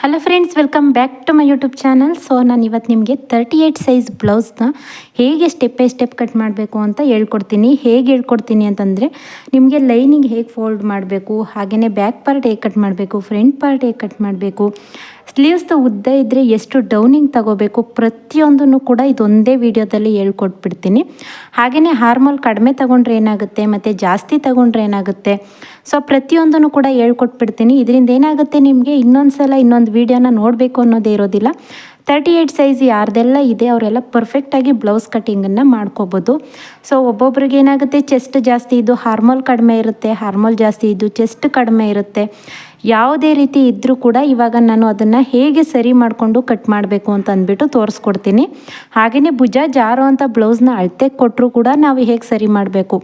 Hello friends, welcome back to my YouTube channel. So ನಾನು ಇವತ್ತು ನಿಮಗೆ 38 ಸೈಜ್ ಬ್ಲೌಸ್ನ ಹೇಗೆ ಸ್ಟೆಪ್ ಬೈ ಸ್ಟೆಪ್ ಕಟ್ ಮಾಡಬೇಕು ಅಂತ ಹೇಳ್ಕೊಡ್ತೀನಿ. ಹೇಗೆ ಹೇಳ್ಕೊಡ್ತೀನಿ ಅಂತಂದರೆ, ನಿಮಗೆ ಲೈನಿಂಗ್ ಹೇಗೆ ಫೋಲ್ಡ್ ಮಾಡಬೇಕು, ಹಾಗೆಯೇ ಬ್ಯಾಕ್ ಪಾರ್ಟ್ ಹೇಗೆ ಕಟ್ ಮಾಡಬೇಕು, ಫ್ರಂಟ್ ಪಾರ್ಟ್ ಹೇಗೆ ಕಟ್ ಮಾಡಬೇಕು, ಸ್ಲೀವ್ಸ್ದು ಉದ್ದ ಇದ್ದರೆ ಎಷ್ಟು ಡೌನಿಂಗ್ ತಗೋಬೇಕು, ಪ್ರತಿಯೊಂದನ್ನು ಕೂಡ ಇದೊಂದೇ ವಿಡಿಯೋದಲ್ಲಿ ಹೇಳ್ಕೊಟ್ಬಿಡ್ತೀನಿ. ಹಾಗೆಯೇ ಹಾರ್ಮೋಲ್ ಕಡಿಮೆ ತೊಗೊಂಡ್ರೆ ಏನಾಗುತ್ತೆ ಮತ್ತು ಜಾಸ್ತಿ ತೊಗೊಂಡ್ರೆ ಏನಾಗುತ್ತೆ, ಸೊ ಪ್ರತಿಯೊಂದನ್ನು ಕೂಡ ಹೇಳ್ಕೊಟ್ಬಿಡ್ತೀನಿ. ಇದರಿಂದ ಏನಾಗುತ್ತೆ, ನಿಮಗೆ ಇನ್ನೊಂದು ಸಲ ಇನ್ನೊಂದು ವೀಡಿಯೋನ ನೋಡಬೇಕು ಅನ್ನೋದೇ ಇರೋದಿಲ್ಲ. 38 ಸೈಜ್ ಯಾರ್ದೆಲ್ಲ ಇದೆ ಅವರೆಲ್ಲ ಪರ್ಫೆಕ್ಟಾಗಿ ಬ್ಲೌಸ್ ಕಟ್ಟಿಂಗನ್ನು ಮಾಡ್ಕೋಬೋದು. ಸೊ ಒಬ್ಬೊಬ್ರಿಗೆ ಏನಾಗುತ್ತೆ, ಚೆಸ್ಟ್ ಜಾಸ್ತಿ ಇದ್ದು ಹಾರ್ಮೋಲ್ ಕಡಿಮೆ ಇರುತ್ತೆ, ಹಾರ್ಮೋಲ್ ಜಾಸ್ತಿ ಇದ್ದು ಚೆಸ್ಟ್ ಕಡಿಮೆ ಇರುತ್ತೆ. ಯಾವುದೇ ರೀತಿ ಇದ್ದರೂ ಕೂಡ ಇವಾಗ ನಾನು ಅದನ್ನು ಹೇಗೆ ಸರಿ ಮಾಡಿಕೊಂಡು ಕಟ್ ಮಾಡಬೇಕು ಅಂತ ಅಂದ್ಬಿಟ್ಟು ತೋರಿಸ್ಕೊಡ್ತೀನಿ. ಹಾಗೆಯೇ ಭುಜ ಜಾರೋ ಅಂಥ ಬ್ಲೌಸ್ನ ಅಳತೆ ಕೊಟ್ಟರು ಕೂಡ ನಾವು ಹೇಗೆ ಸರಿ ಮಾಡಬೇಕು,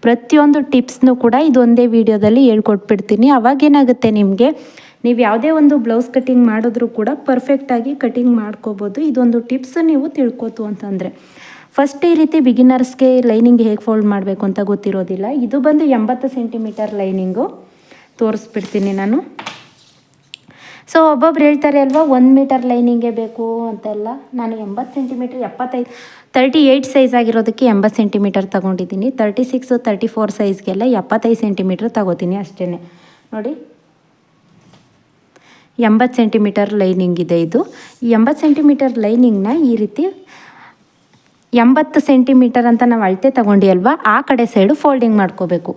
ಪ್ರತಿಯೊಂದು ಟಿಪ್ಸ್ನೂ ಕೂಡ ಇದೊಂದೇ ವಿಡಿಯೋದಲ್ಲಿ ಹೇಳ್ಕೊಟ್ಬಿಡ್ತೀನಿ. ಅವಾಗೇನಾಗುತ್ತೆ, ನಿಮಗೆ ನೀವು ಯಾವುದೇ ಒಂದು ಬ್ಲೌಸ್ ಕಟ್ಟಿಂಗ್ ಮಾಡಿದ್ರೂ ಕೂಡ ಪರ್ಫೆಕ್ಟಾಗಿ ಕಟ್ಟಿಂಗ್ ಮಾಡ್ಕೋಬೋದು. ಇದೊಂದು ಟಿಪ್ಸ್ ನೀವು ತಿಳ್ಕೊತು ಅಂತಂದರೆ. ಫಸ್ಟ್ ಈ ರೀತಿ ಬಿಗಿನರ್ಸ್ಗೆ ಲೈನಿಂಗ್ ಹೇಗೆ ಫೋಲ್ಡ್ ಮಾಡಬೇಕು ಅಂತ ಗೊತ್ತಿರೋದಿಲ್ಲ. ಇದು ಬಂದು 80 ಸೆಂಟಿಮೀಟರ್ ಲೈನಿಂಗು ತೋರಿಸ್ಬಿಡ್ತೀನಿ ನಾನು. ಸೊ ಒಬ್ಬೊಬ್ರು ಹೇಳ್ತಾರೆ ಅಲ್ವಾ 1 ಮೀಟರ್ ಲೈನಿಂಗೇ ಬೇಕು ಅಂತೆಲ್ಲ. ನಾನು 80 ಸೆಂಟಿಮೀಟ್ರ್ 38 ಸೈಜ್ ಆಗಿರೋದಕ್ಕೆ 80 ಸೆಂಟಿಮೀಟರ್ ತೊಗೊಂಡಿದ್ದೀನಿ. 36 34 ಸೈಜ್ಗೆಲ್ಲ 75 ಸೆಂಟಿಮೀಟ್ರ್ ತಗೋತೀನಿ ಅಷ್ಟೇ. ನೋಡಿ 80 ಸೆಂಟಿಮೀಟರ್ ಲೈನಿಂಗ್ ಇದೆ ಇದು. ಈ 80 ಸೆಂಟಿಮೀಟರ್ ಲೈನಿಂಗ್ನ ಈ ರೀತಿ 80 ಸೆಂಟಿಮೀಟರ್ ಅಂತ ನಾವು ಅಳತೆ ತಗೊಂಡು ಅಲ್ವಾ, ಆ ಕಡೆ ಸೈಡು ಫೋಲ್ಡಿಂಗ್ ಮಾಡ್ಕೋಬೇಕು.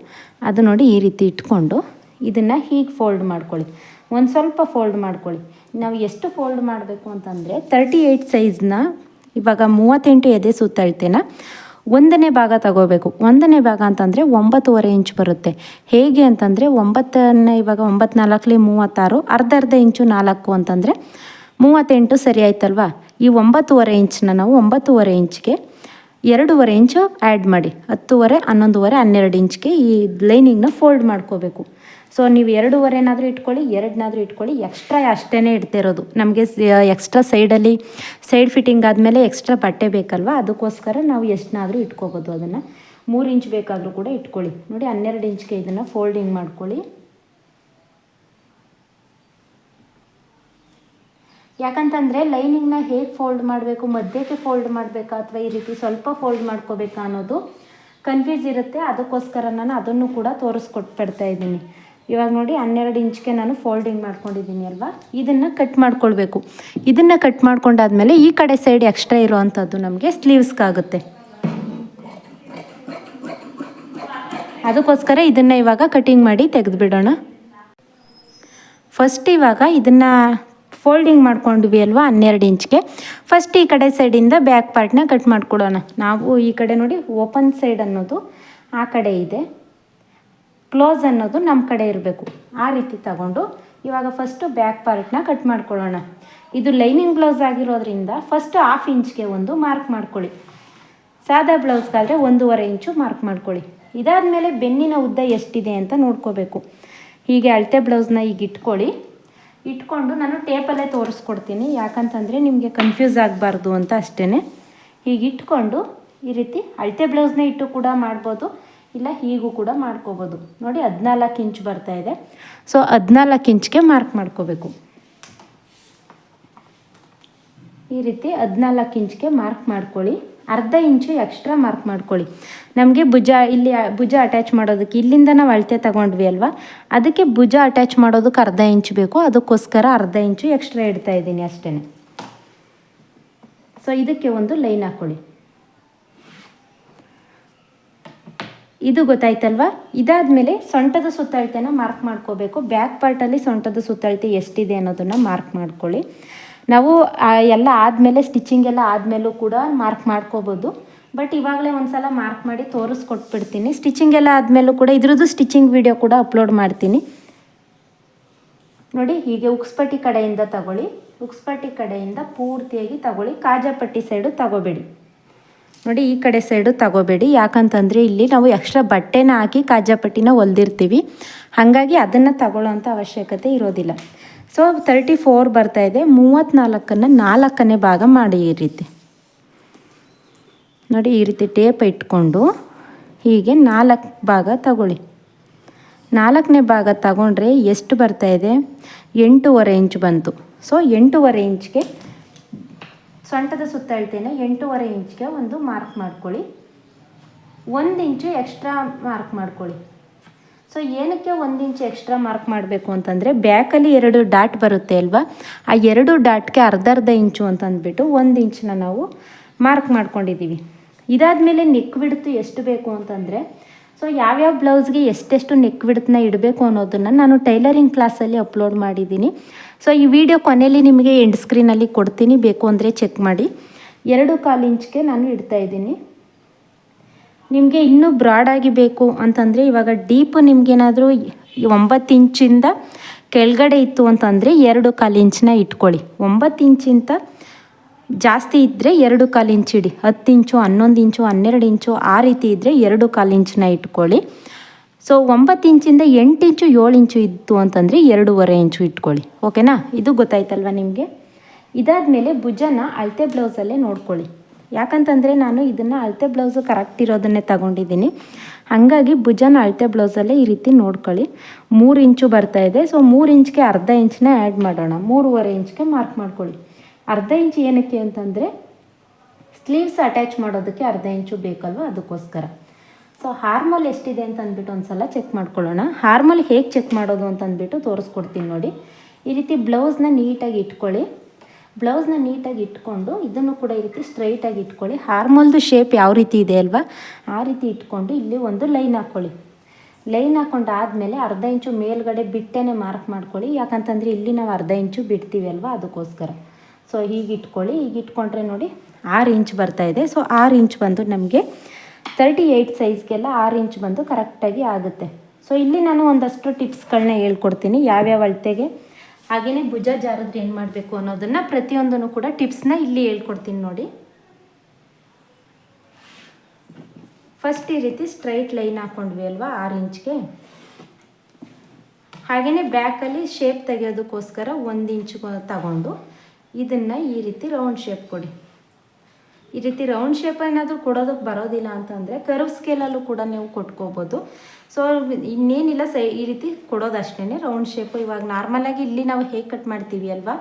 ಅದು ನೋಡಿ ಈ ರೀತಿ ಇಟ್ಕೊಂಡು ಇದನ್ನು ಹೀಗೆ ಫೋಲ್ಡ್ ಮಾಡ್ಕೊಳ್ಳಿ. ಒಂದು ಸ್ವಲ್ಪ ಫೋಲ್ಡ್ ಮಾಡ್ಕೊಳ್ಳಿ. ನಾವು ಎಷ್ಟು ಫೋಲ್ಡ್ ಮಾಡಬೇಕು ಅಂತಂದರೆ, 38 ಸೈಜ್ನ ಇವಾಗ 38 ಎದೆ ಸುತ್ತಳತೆನ 1ನೇ ಭಾಗ ತಗೋಬೇಕು. 1ನೇ ಭಾಗ ಅಂತಂದರೆ 9.5 ಇಂಚ್ ಬರುತ್ತೆ. ಹೇಗೆ ಅಂತಂದರೆ, 9ನ್ನು ಇವಾಗ 9 4 36, ಅರ್ಧ ಇಂಚು 4 ಅಂತಂದರೆ 38 ಸರಿ ಆಯ್ತಲ್ವಾ. ಈ 9.5 ಇಂಚನ್ನ ನಾವು 9.5 ಇಂಚ್ಗೆ 2.5 ಇಂಚು ಆ್ಯಡ್ ಮಾಡಿ 10.5 11.5 12 ಇಂಚ್ಗೆ ಈ ಲೈನಿಂಗ್ನ ಫೋಲ್ಡ್ ಮಾಡ್ಕೋಬೇಕು. ಸೊ ನೀವು 2.5 ಇಟ್ಕೊಳ್ಳಿ, 2 ಇಟ್ಕೊಳ್ಳಿ, ಎಕ್ಸ್ಟ್ರಾ ಅಷ್ಟೇ ಇಡ್ತಿರೋದು. ನಮಗೆ ಎಕ್ಸ್ಟ್ರಾ ಸೈಡ್ ಫಿಟ್ಟಿಂಗ್ ಆದಮೇಲೆ ಎಕ್ಸ್ಟ್ರಾ ಬಟ್ಟೆ ಬೇಕಲ್ವ, ಅದಕ್ಕೋಸ್ಕರ ನಾವು ಎಷ್ಟನ್ನಾದರೂ ಇಟ್ಕೋಬೋದು. ಅದನ್ನು 3 ಇಂಚ್ ಬೇಕಾದರೂ ಕೂಡ ಇಟ್ಕೊಳ್ಳಿ. ನೋಡಿ 12 ಇಂಚ್ಗೆ ಇದನ್ನು ಫೋಲ್ಡಿಂಗ್ ಮಾಡ್ಕೊಳ್ಳಿ. ಯಾಕಂತಂದರೆ ಲೈನಿಂಗ್ನ ಹೇಗೆ ಫೋಲ್ಡ್ ಮಾಡಬೇಕು, ಮಧ್ಯಕ್ಕೆ ಫೋಲ್ಡ್ ಮಾಡಬೇಕಾ ಅಥವಾ ಈ ರೀತಿ ಸ್ವಲ್ಪ ಫೋಲ್ಡ್ ಮಾಡ್ಕೋಬೇಕಾ ಅನ್ನೋದು ಕನ್ಫ್ಯೂಸ್ ಇರುತ್ತೆ. ಅದಕ್ಕೋಸ್ಕರ ನಾನು ಅದನ್ನು ಕೂಡ ತೋರಿಸ್ಕೊಟ್ಬಿಡ್ತಾ ಇದ್ದೀನಿ. ಇವಾಗ ನೋಡಿ 12 ಇಂಚ್ಗೆ ನಾನು ಫೋಲ್ಡಿಂಗ್ ಮಾಡ್ಕೊಂಡಿದ್ದೀನಿ ಅಲ್ವಾ, ಇದನ್ನು ಕಟ್ ಮಾಡ್ಕೊಳ್ಬೇಕು. ಇದನ್ನು ಕಟ್ ಮಾಡ್ಕೊಂಡಾದ್ಮೇಲೆ ಈ ಕಡೆ ಸೈಡ್ ಎಕ್ಸ್ಟ್ರಾ ಇರೋವಂಥದ್ದು ನಮಗೆ ಸ್ಲೀವ್ಸ್ಗಾಗುತ್ತೆ. ಅದಕ್ಕೋಸ್ಕರ ಇದನ್ನು ಇವಾಗ ಕಟಿಂಗ್ ಮಾಡಿ ತೆಗೆದುಬಿಡೋಣ. ಫಸ್ಟ್ ಇವಾಗ ಇದನ್ನು ಫೋಲ್ಡಿಂಗ್ ಮಾಡ್ಕೊಂಡ್ವಿ ಅಲ್ವಾ 12 ಇಂಚ್ಗೆ. ಫಸ್ಟ್ ಈ ಕಡೆ ಸೈಡಿಂದ ಬ್ಯಾಕ್ ಪಾರ್ಟ್ನ ಕಟ್ ಮಾಡ್ಕೊಡೋಣ. ನಾವು ಈ ಕಡೆ ನೋಡಿ ಓಪನ್ ಸೈಡ್ ಅನ್ನೋದು ಆ ಕಡೆ ಇದೆ, ಕ್ಲೋಸ್ ಅನ್ನೋದು ನಮ್ಮ ಕಡೆ ಇರಬೇಕು. ಆ ರೀತಿ ತಗೊಂಡು ಇವಾಗ ಫಸ್ಟು ಬ್ಯಾಕ್ ಪಾರ್ಟ್ನ ಕಟ್ ಮಾಡ್ಕೊಳ್ಳೋಣ. ಇದು ಲೈನಿಂಗ್ ಬ್ಲೌಸ್ ಆಗಿರೋದ್ರಿಂದ ಫಸ್ಟ್ 1/2 ಇಂಚ್ಗೆ ಒಂದು ಮಾರ್ಕ್ ಮಾಡ್ಕೊಳ್ಳಿ. ಸಾದಾ ಬ್ಲೌಸ್ಗಾದರೆ 1.5 ಇಂಚು ಮಾರ್ಕ್ ಮಾಡ್ಕೊಳ್ಳಿ. ಇದಾದಮೇಲೆ ಬೆನ್ನಿನ ಉದ್ದ ಎಷ್ಟಿದೆ ಅಂತ ನೋಡ್ಕೋಬೇಕು. ಹೀಗೆ ಅಳತೆ ಬ್ಲೌಸ್ನ ಈಗ ಇಟ್ಕೊಂಡು ನಾನು ಟೇಪಲ್ಲೇ ತೋರಿಸ್ಕೊಡ್ತೀನಿ. ಯಾಕಂತಂದರೆ ನಿಮಗೆ ಕನ್ಫ್ಯೂಸ್ ಆಗಬಾರ್ದು ಅಂತ ಅಷ್ಟೇ. ಹೀಗೆ ಇಟ್ಕೊಂಡು ಈ ರೀತಿ ಅಳತೆ ಬ್ಲೌಸ್ನ ಇಟ್ಟು ಕೂಡ ಮಾಡ್ಬೋದು, ಇಲ್ಲ ಹೀಗೂ ಕೂಡ ಮಾಡ್ಕೋಬೋದು. ನೋಡಿ 14 ಇಂಚ್ ಬರ್ತಾಯಿದೆ. ಸೊ 14 ಇಂಚ್ಗೆ ಮಾರ್ಕ್ ಮಾಡ್ಕೋಬೇಕು. ಈ ರೀತಿ 14 ಇಂಚ್ಗೆ ಮಾರ್ಕ್ ಮಾಡ್ಕೊಳ್ಳಿ. ಅರ್ಧ ಇಂಚು ಎಕ್ಸ್ಟ್ರಾ ಮಾರ್ಕ್ ಮಾಡ್ಕೊಳ್ಳಿ. ನಮಗೆ ಇಲ್ಲಿ ಭುಜ ಅಟ್ಯಾಚ್ ಮಾಡೋದಕ್ಕೆ ಇಲ್ಲಿಂದ ನಾವು ಅಳತೆ ತಗೊಂಡ್ವಿ ಅಲ್ವಾ, ಅದಕ್ಕೆ ಭುಜ ಅಟ್ಯಾಚ್ ಮಾಡೋದಕ್ಕೆ ಅರ್ಧ ಇಂಚು ಬೇಕು. ಅದಕ್ಕೋಸ್ಕರ ಅರ್ಧ ಇಂಚು ಎಕ್ಸ್ಟ್ರಾ ಇಡ್ತಾ ಇದ್ದೀನಿ ಅಷ್ಟೇ. ಸೊ ಇದಕ್ಕೆ ಒಂದು ಲೈನ್ ಹಾಕ್ಕೊಳ್ಳಿ. ಇದು ಗೊತ್ತಾಯ್ತಲ್ವಾ. ಇದಾದಮೇಲೆ ಸೊಂಟದ ಸುತ್ತಳತೆನ ಮಾರ್ಕ್ ಮಾಡ್ಕೋಬೇಕು. ಬ್ಯಾಕ್ ಪಾರ್ಟಲ್ಲಿ ಸೊಂಟದ ಸುತ್ತಳತೆ ಎಷ್ಟಿದೆ ಅನ್ನೋದನ್ನು ಮಾರ್ಕ್ ಮಾಡ್ಕೊಳ್ಳಿ. ನಾವು ಎಲ್ಲ ಆದಮೇಲೆ ಸ್ಟಿಚಿಂಗ್ ಎಲ್ಲ ಆದಮೇಲೂ ಕೂಡ ಮಾರ್ಕ್ ಮಾಡ್ಕೋಬೋದು. ಬಟ್ ಇವಾಗಲೇ ಒಂದು ಸಲ ಮಾರ್ಕ್ ಮಾಡಿ ತೋರಿಸ್ಕೊಟ್ಬಿಡ್ತೀನಿ. ಸ್ಟಿಚಿಂಗ್ ಎಲ್ಲ ಆದಮೇಲೂ ಕೂಡ ಇದ್ರದ್ದು ಸ್ಟಿಚಿಂಗ್ ವಿಡಿಯೋ ಕೂಡ ಅಪ್ಲೋಡ್ ಮಾಡ್ತೀನಿ. ನೋಡಿ ಹೀಗೆ ಉಕ್ಸ್ಪಟ್ಟಿ ಕಡೆಯಿಂದ ತಗೊಳ್ಳಿ. ಉಕ್ಸ್ಪಟ್ಟಿ ಕಡೆಯಿಂದ ಪೂರ್ತಿಯಾಗಿ ತಗೊಳ್ಳಿ. ಕಾಜಾಪಟ್ಟಿ ಸೈಡು ತಗೋಬೇಡಿ. ನೋಡಿ ಈ ಕಡೆ ಸೈಡು ತಗೋಬೇಡಿ. ಯಾಕಂತಂದರೆ ಇಲ್ಲಿ ನಾವು ಎಕ್ಸ್ಟ್ರಾ ಬಟ್ಟೆನ ಹಾಕಿ ಕಾಜಾಪಟ್ಟಿನ ಹೊಲ್ದಿರ್ತೀವಿ, ಹಾಗಾಗಿ ಅದನ್ನು ತಗೊಳ್ಳೋಂಥ ಅವಶ್ಯಕತೆ ಇರೋದಿಲ್ಲ. ಸೊ 34 ಬರ್ತಾಯಿದೆ. 34ನ್ನು 4ನೇ ಭಾಗ ಮಾಡಿ ಈ ರೀತಿ. ನೋಡಿ ಈ ರೀತಿ ಟೇಪ್ ಇಟ್ಕೊಂಡು ಹೀಗೆ 4 ಭಾಗ ತಗೊಳ್ಳಿ. 4ನೇ ಭಾಗ ತಗೊಂಡ್ರೆ ಎಷ್ಟು ಬರ್ತಾಯಿದೆ, 8.5 ಇಂಚ್ ಬಂತು. ಸೊ 8.5 ಇಂಚ್ಗೆ ಸೊಂಟದ ಸುತ್ತ ಅಳತೆನ 8.5 ಇಂಚ್ಗೆ ಒಂದು ಮಾರ್ಕ್ ಮಾಡ್ಕೊಳ್ಳಿ. 1 ಇಂಚು ಎಕ್ಸ್ಟ್ರಾ ಮಾರ್ಕ್ ಮಾಡ್ಕೊಳ್ಳಿ. ಸೊ ಏನಕ್ಕೆ 1 ಇಂಚ್ ಎಕ್ಸ್ಟ್ರಾ ಮಾರ್ಕ್ ಮಾಡಬೇಕು ಅಂತಂದರೆ ಬ್ಯಾಕಲ್ಲಿ 2 ಡಾಟ್ ಬರುತ್ತೆ ಅಲ್ವಾ, ಆ 2 ಡಾಟ್ಗೆ ಅರ್ಧ ಇಂಚು ಅಂತಂದ್ಬಿಟ್ಟು 1 ಇಂಚನ್ನ ನಾವು ಮಾರ್ಕ್ ಮಾಡ್ಕೊಂಡಿದ್ದೀವಿ. ಇದಾದಮೇಲೆ ನೆಕ್ ಬಿಡ್ತು ಎಷ್ಟು ಬೇಕು ಅಂತಂದರೆ, ಸೊ ಯಾವ್ಯಾವ ಬ್ಲೌಸ್ಗೆ ಎಷ್ಟೆಷ್ಟು ನೆಕ್ ಬಿಡ್ತನ್ನ ಇಡಬೇಕು ಅನ್ನೋದನ್ನು ನಾನು ಟೈಲರಿಂಗ್ ಕ್ಲಾಸಲ್ಲಿ ಅಪ್ಲೋಡ್ ಮಾಡಿದ್ದೀನಿ. ಸೊ ಈ ವಿಡಿಯೋ ಕೊನೆಯಲ್ಲಿ ನಿಮಗೆ ಎಂಡ್ ಸ್ಕ್ರೀನಲ್ಲಿ ಕೊಡ್ತೀನಿ, ಬೇಕು ಅಂದರೆ ಚೆಕ್ ಮಾಡಿ. 2.25 ಇಂಚ್ಗೆ ನಾನು ಇಡ್ತಾಯಿದ್ದೀನಿ. ನಿಮಗೆ ಇನ್ನೂ ಬ್ರಾಡಾಗಿ ಬೇಕು ಅಂತಂದರೆ ಇವಾಗ ಡೀಪ್ ನಿಮಗೇನಾದರೂ 9 ಇಂಚಿಂದ ಕೆಳಗಡೆ ಇತ್ತು ಅಂತಂದರೆ 2.25 ಇಂಚನ್ನ ಇಟ್ಕೊಳ್ಳಿ. 9 ಇಂಚಿಂತ ಜಾಸ್ತಿ ಇದ್ದರೆ 2.25 ಇಂಚ್ ಇಡಿ. 10 ಇಂಚು 11 ಇಂಚು 12 ಇಂಚು ಆ ರೀತಿ ಇದ್ದರೆ 2.25 ಇಂಚನ್ನ ಇಟ್ಕೊಳ್ಳಿ. ಸೊ 9 ಇಂಚಿಂದ 8 ಇಂಚು 7 ಇಂಚು ಇತ್ತು ಅಂತಂದರೆ 2.5 ಇಂಚು ಇಟ್ಕೊಳ್ಳಿ. ಓಕೆನಾ? ಇದು ಗೊತ್ತಾಯ್ತಲ್ವ ನಿಮಗೆ? ಇದಾದಮೇಲೆ ಭುಜನ ಅಳತೆ ಬ್ಲೌಸಲ್ಲೇ ನೋಡ್ಕೊಳ್ಳಿ. ಯಾಕಂತಂದರೆ ನಾನು ಇದನ್ನು ಅಳತೆ ಬ್ಲೌಸು ಕರೆಕ್ಟ್ ಇರೋದನ್ನೇ ತಗೊಂಡಿದ್ದೀನಿ. ಹಾಗಾಗಿ ಭುಜನ ಅಳತೆ ಬ್ಲೌಸಲ್ಲೇ ಈ ರೀತಿ ನೋಡ್ಕೊಳ್ಳಿ. 3 ಇಂಚು ಬರ್ತಾಯಿದೆ. ಸೊ 3 ಇಂಚ್ಗೆ ಅರ್ಧ ಇಂಚನ್ನ ಆ್ಯಡ್ ಮಾಡೋಣ. 3.5 ಇಂಚ್ಗೆ ಮಾರ್ಕ್ ಮಾಡ್ಕೊಳ್ಳಿ. ಅರ್ಧ ಇಂಚ್ ಏನಕ್ಕೆ ಅಂತಂದರೆ ಸ್ಲೀವ್ಸ್ ಅಟ್ಯಾಚ್ ಮಾಡೋದಕ್ಕೆ ಅರ್ಧ ಇಂಚು ಬೇಕಲ್ವ, ಅದಕ್ಕೋಸ್ಕರ. ಸೊ ಹಾರ್ಮೋಲ್ ಎಷ್ಟಿದೆ ಅಂತ ಅಂದ್ಬಿಟ್ಟು ಒಂದು ಸಲ ಚೆಕ್ ಮಾಡ್ಕೊಳ್ಳೋಣ. ಹಾರ್ಮೋಲ್ ಹೇಗೆ ಚೆಕ್ ಮಾಡೋದು ಅಂತಂದ್ಬಿಟ್ಟು ತೋರಿಸ್ಕೊಡ್ತೀನಿ ನೋಡಿ. ಈ ರೀತಿ ಬ್ಲೌಸ್ನ ನೀಟಾಗಿ ಇಟ್ಕೊಳ್ಳಿ. ಬ್ಲೌಸ್ನ ನೀಟಾಗಿ ಇಟ್ಕೊಂಡು ಇದನ್ನು ಕೂಡ ಈ ರೀತಿ ಸ್ಟ್ರೈಟಾಗಿ ಇಟ್ಕೊಳ್ಳಿ. ಹಾರ್ಮೋಲ್ದು ಶೇಪ್ ಯಾವ ರೀತಿ ಇದೆ ಅಲ್ವಾ, ಆ ರೀತಿ ಇಟ್ಕೊಂಡು ಇಲ್ಲಿ ಒಂದು ಲೈನ್ ಹಾಕ್ಕೊಳ್ಳಿ. ಲೈನ್ ಹಾಕ್ಕೊಂಡು ಆದಮೇಲೆ ಅರ್ಧ ಇಂಚು ಮೇಲ್ಗಡೆ ಬಿಟ್ಟೇ ಮಾರ್ಕ್ ಮಾಡ್ಕೊಳ್ಳಿ. ಯಾಕಂತಂದರೆ ಇಲ್ಲಿ ನಾವು ಅರ್ಧ ಇಂಚು ಬಿಡ್ತೀವಿ ಅಲ್ವಾ, ಅದಕ್ಕೋಸ್ಕರ. ಸೊ ಹೀಗೆ ಇಟ್ಕೊಳ್ಳಿ. ಈಗ ಇಟ್ಕೊಂಡ್ರೆ ನೋಡಿ 6 ಇಂಚ್ ಬರ್ತಾಯಿದೆ. ಸೊ 6 ಇಂಚ್ ಬಂದು ನಮಗೆ 38 ಸೈಜ್ಗೆಲ್ಲ 6 ಇಂಚ್ ಬಂದು ಕರೆಕ್ಟಾಗಿ ಆಗುತ್ತೆ. ಸೊ ಇಲ್ಲಿ ನಾನು ಒಂದಷ್ಟು ಟಿಪ್ಸ್ಗಳನ್ನ ಹೇಳ್ಕೊಡ್ತೀನಿ, ಯಾವ್ಯಾವ ಅಳತೆಗೆ, ಹಾಗೆಯೇ ಭುಜ ಜಾರಿದ್ರೆ ಏನು ಮಾಡಬೇಕು ಅನ್ನೋದನ್ನು ಪ್ರತಿಯೊಂದನ್ನು ಕೂಡ ಟಿಪ್ಸ್ನ ಇಲ್ಲಿ ಹೇಳ್ಕೊಡ್ತೀನಿ ನೋಡಿ. ಫಸ್ಟ್ ಈ ರೀತಿ ಸ್ಟ್ರೈಟ್ ಲೈನ್ ಹಾಕ್ಕೊಂಡ್ವಿ ಅಲ್ವಾ 6 ಇಂಚ್ಗೆ. ಹಾಗೆಯೇ ಬ್ಯಾಕಲ್ಲಿ ಶೇಪ್ ತೆಗೆಯೋದಕ್ಕೋಸ್ಕರ 1 ಇಂಚ್ ತಗೊಂಡು ಇದನ್ನು ಈ ರೀತಿ ರೌಂಡ್ ಶೇಪ್ ಕೊಡಿ. ಈ ರೀತಿ ರೌಂಡ್ ಶೇಪ್ ಏನಾದರೂ ಕೊಡೋದಕ್ಕೆ ಬರೋದಿಲ್ಲ ಅಂತಂದರೆ ಕರ್ವ್ ಸ್ಕೇಲಲ್ಲೂ ಕೂಡ ನೀವು ಕೊಟ್ಕೋಬೋದು. ಸೊ ಇನ್ನೇನಿಲ್ಲ, ಈ ರೀತಿ ಕೊಡೋದು ಅಷ್ಟೇ ರೌಂಡ್ ಶೇಪು. ಇವಾಗ ನಾರ್ಮಲಾಗಿ ಇಲ್ಲಿ ನಾವು ಹೇಗೆ ಕಟ್ ಮಾಡ್ತೀವಿ ಅಲ್ವಾ,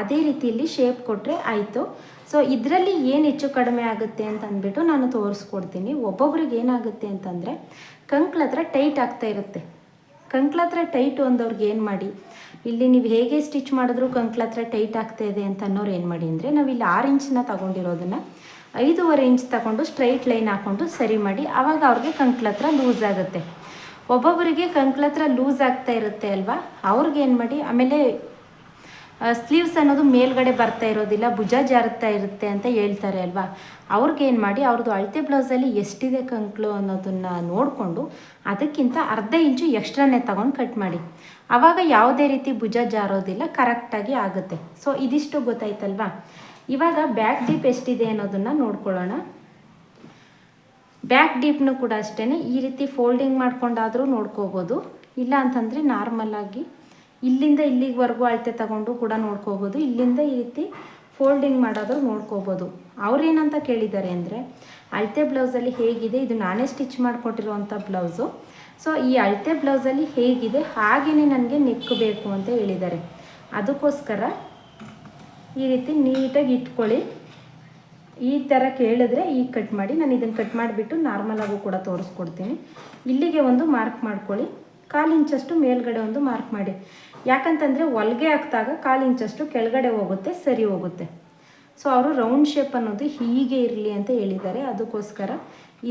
ಅದೇ ರೀತಿಯಲ್ಲಿ ಶೇಪ್ ಕೊಟ್ಟರೆ ಆಯಿತು. ಸೊ ಇದರಲ್ಲಿ ಏನು ಹೆಚ್ಚು ಕಡಿಮೆ ಆಗುತ್ತೆ ಅಂತ ಅಂದ್ಬಿಟ್ಟು ನಾನು ತೋರಿಸ್ಕೊಡ್ತೀನಿ. ಒಬ್ಬೊಬ್ರಿಗೆ ಏನಾಗುತ್ತೆ ಅಂತಂದರೆ ಕಂಕ್ಳ ಹತ್ರ ಟೈಟ್ ಆಗ್ತಾ ಇರುತ್ತೆ. ಕಂಕ್ಳ ಹತ್ರ ಟೈಟು ಅಂದವ್ರಿಗೆ ಏನು ಮಾಡಿ, ಇಲ್ಲಿ ನೀವು ಹೇಗೆ ಸ್ಟಿಚ್ ಮಾಡಿದ್ರೂ ಕಂಕ್ಳ ಹತ್ರ ಟೈಟ್ ಆಗ್ತಾ ಇದೆ ಅಂತ ಅನ್ನೋರು ಏನು ಮಾಡಿ ಅಂದರೆ, ನಾವಿಲ್ಲಿ 6 ಇಂಚನ್ನ ತೊಗೊಂಡಿರೋದನ್ನು 5.5 ಇಂಚ್ ತಗೊಂಡು ಸ್ಟ್ರೈಟ್ ಲೈನ್ ಹಾಕ್ಕೊಂಡು ಸರಿ ಮಾಡಿ. ಆವಾಗ ಅವ್ರಿಗೆ ಕಂಕ್ಳ ಹತ್ರ ಲೂಸ್ ಆಗುತ್ತೆ. ಒಬ್ಬೊಬ್ಬರಿಗೆ ಕಂಕ್ಳ ಹತ್ರ ಲೂಸ್ ಆಗ್ತಾ ಇರುತ್ತೆ ಅಲ್ವಾ, ಅವ್ರಿಗೆ ಏನು ಮಾಡಿ, ಆಮೇಲೆ ಸ್ಲೀವ್ಸ್ ಅನ್ನೋದು ಮೇಲ್ಗಡೆ ಬರ್ತಾ ಇರೋದಿಲ್ಲ, ಭುಜ ಜಾರುತ್ತಾ ಇರುತ್ತೆ ಅಂತ ಹೇಳ್ತಾರೆ ಅಲ್ವಾ, ಅವ್ರಿಗೇನು ಮಾಡಿ ಅವ್ರದ್ದು ಅಳತೆ ಬ್ಲೌಸಲ್ಲಿ ಎಷ್ಟಿದೆ ಕಂಕ್ಳು ಅನ್ನೋದನ್ನು ನೋಡಿಕೊಂಡು ಅದಕ್ಕಿಂತ ಅರ್ಧ ಇಂಚು ಎಕ್ಸ್ಟ್ರಾನೇ ತಗೊಂಡು ಕಟ್ ಮಾಡಿ. ಆವಾಗ ಯಾವುದೇ ರೀತಿ ಭುಜ ಜಾರೋದಿಲ್ಲ, ಕರೆಕ್ಟಾಗಿ ಆಗುತ್ತೆ. ಸೊ ಇದಿಷ್ಟು ಗೊತ್ತಾಯ್ತಲ್ವಾ? ಇವಾಗ ಬ್ಯಾಕ್ ಡೀಪ್ ಎಷ್ಟಿದೆ ಅನ್ನೋದನ್ನು ನೋಡ್ಕೊಳ್ಳೋಣ. ಬ್ಯಾಕ್ ಡೀಪ್ನು ಕೂಡ ಅಷ್ಟೇ ಈ ರೀತಿ ಫೋಲ್ಡಿಂಗ್ ಮಾಡ್ಕೊಂಡಾದರೂ ನೋಡ್ಕೋಬೋದು. ಇಲ್ಲ ಅಂತಂದರೆ ನಾರ್ಮಲಾಗಿ ಇಲ್ಲಿಂದ ಇಲ್ಲಿವರೆಗೂ ಅಳತೆ ತಗೊಂಡು ಕೂಡ ನೋಡ್ಕೋಬೋದು. ಇಲ್ಲಿಂದ ಈ ರೀತಿ ಫೋಲ್ಡಿಂಗ್ ಮಾಡೋದು ನೋಡ್ಕೋಬೋದು. ಅವ್ರೇನಂತ ಕೇಳಿದ್ದಾರೆ ಅಂದರೆ, ಅಳತೆ ಬ್ಲೌಸಲ್ಲಿ ಹೇಗಿದೆ, ಇದು ನಾನೇ ಸ್ಟಿಚ್ ಮಾಡಿಕೊಟ್ಟಿರೋವಂಥ ಬ್ಲೌಸು. ಸೊ ಈ ಅಳತೆ ಬ್ಲೌಸಲ್ಲಿ ಹೇಗಿದೆ ಹಾಗೆಯೇ ನನಗೆ ನೆಕ್ ಬೇಕು ಅಂತ ಹೇಳಿದ್ದಾರೆ. ಅದಕ್ಕೋಸ್ಕರ ಈ ರೀತಿ ನೀಟಾಗಿ ಇಟ್ಕೊಳ್ಳಿ. ಈ ಥರ ಕೇಳಿದ್ರೆ ಈಗ ಕಟ್ ಮಾಡಿ. ನಾನು ಇದನ್ನು ಕಟ್ ಮಾಡಿಬಿಟ್ಟು ನಾರ್ಮಲಾಗೂ ಕೂಡ ತೋರಿಸ್ಕೊಡ್ತೀನಿ. ಇಲ್ಲಿಗೆ ಒಂದು ಮಾರ್ಕ್ ಮಾಡ್ಕೊಳ್ಳಿ. 1/4 ಇಂಚಷ್ಟು ಮೇಲ್ಗಡೆ ಒಂದು ಮಾರ್ಕ್ ಮಾಡಿ. ಯಾಕಂತಂದರೆ ಹೊಲಿಗೆ ಹಾಕಿದಾಗ 1/4 ಇಂಚಷ್ಟು ಕೆಳಗಡೆ ಹೋಗುತ್ತೆ, ಸರಿ ಹೋಗುತ್ತೆ. ಸೊ ಅವರು ರೌಂಡ್ ಶೇಪ್ ಅನ್ನೋದು ಹೀಗೆ ಇರಲಿ ಅಂತ ಹೇಳಿದ್ದಾರೆ. ಅದಕ್ಕೋಸ್ಕರ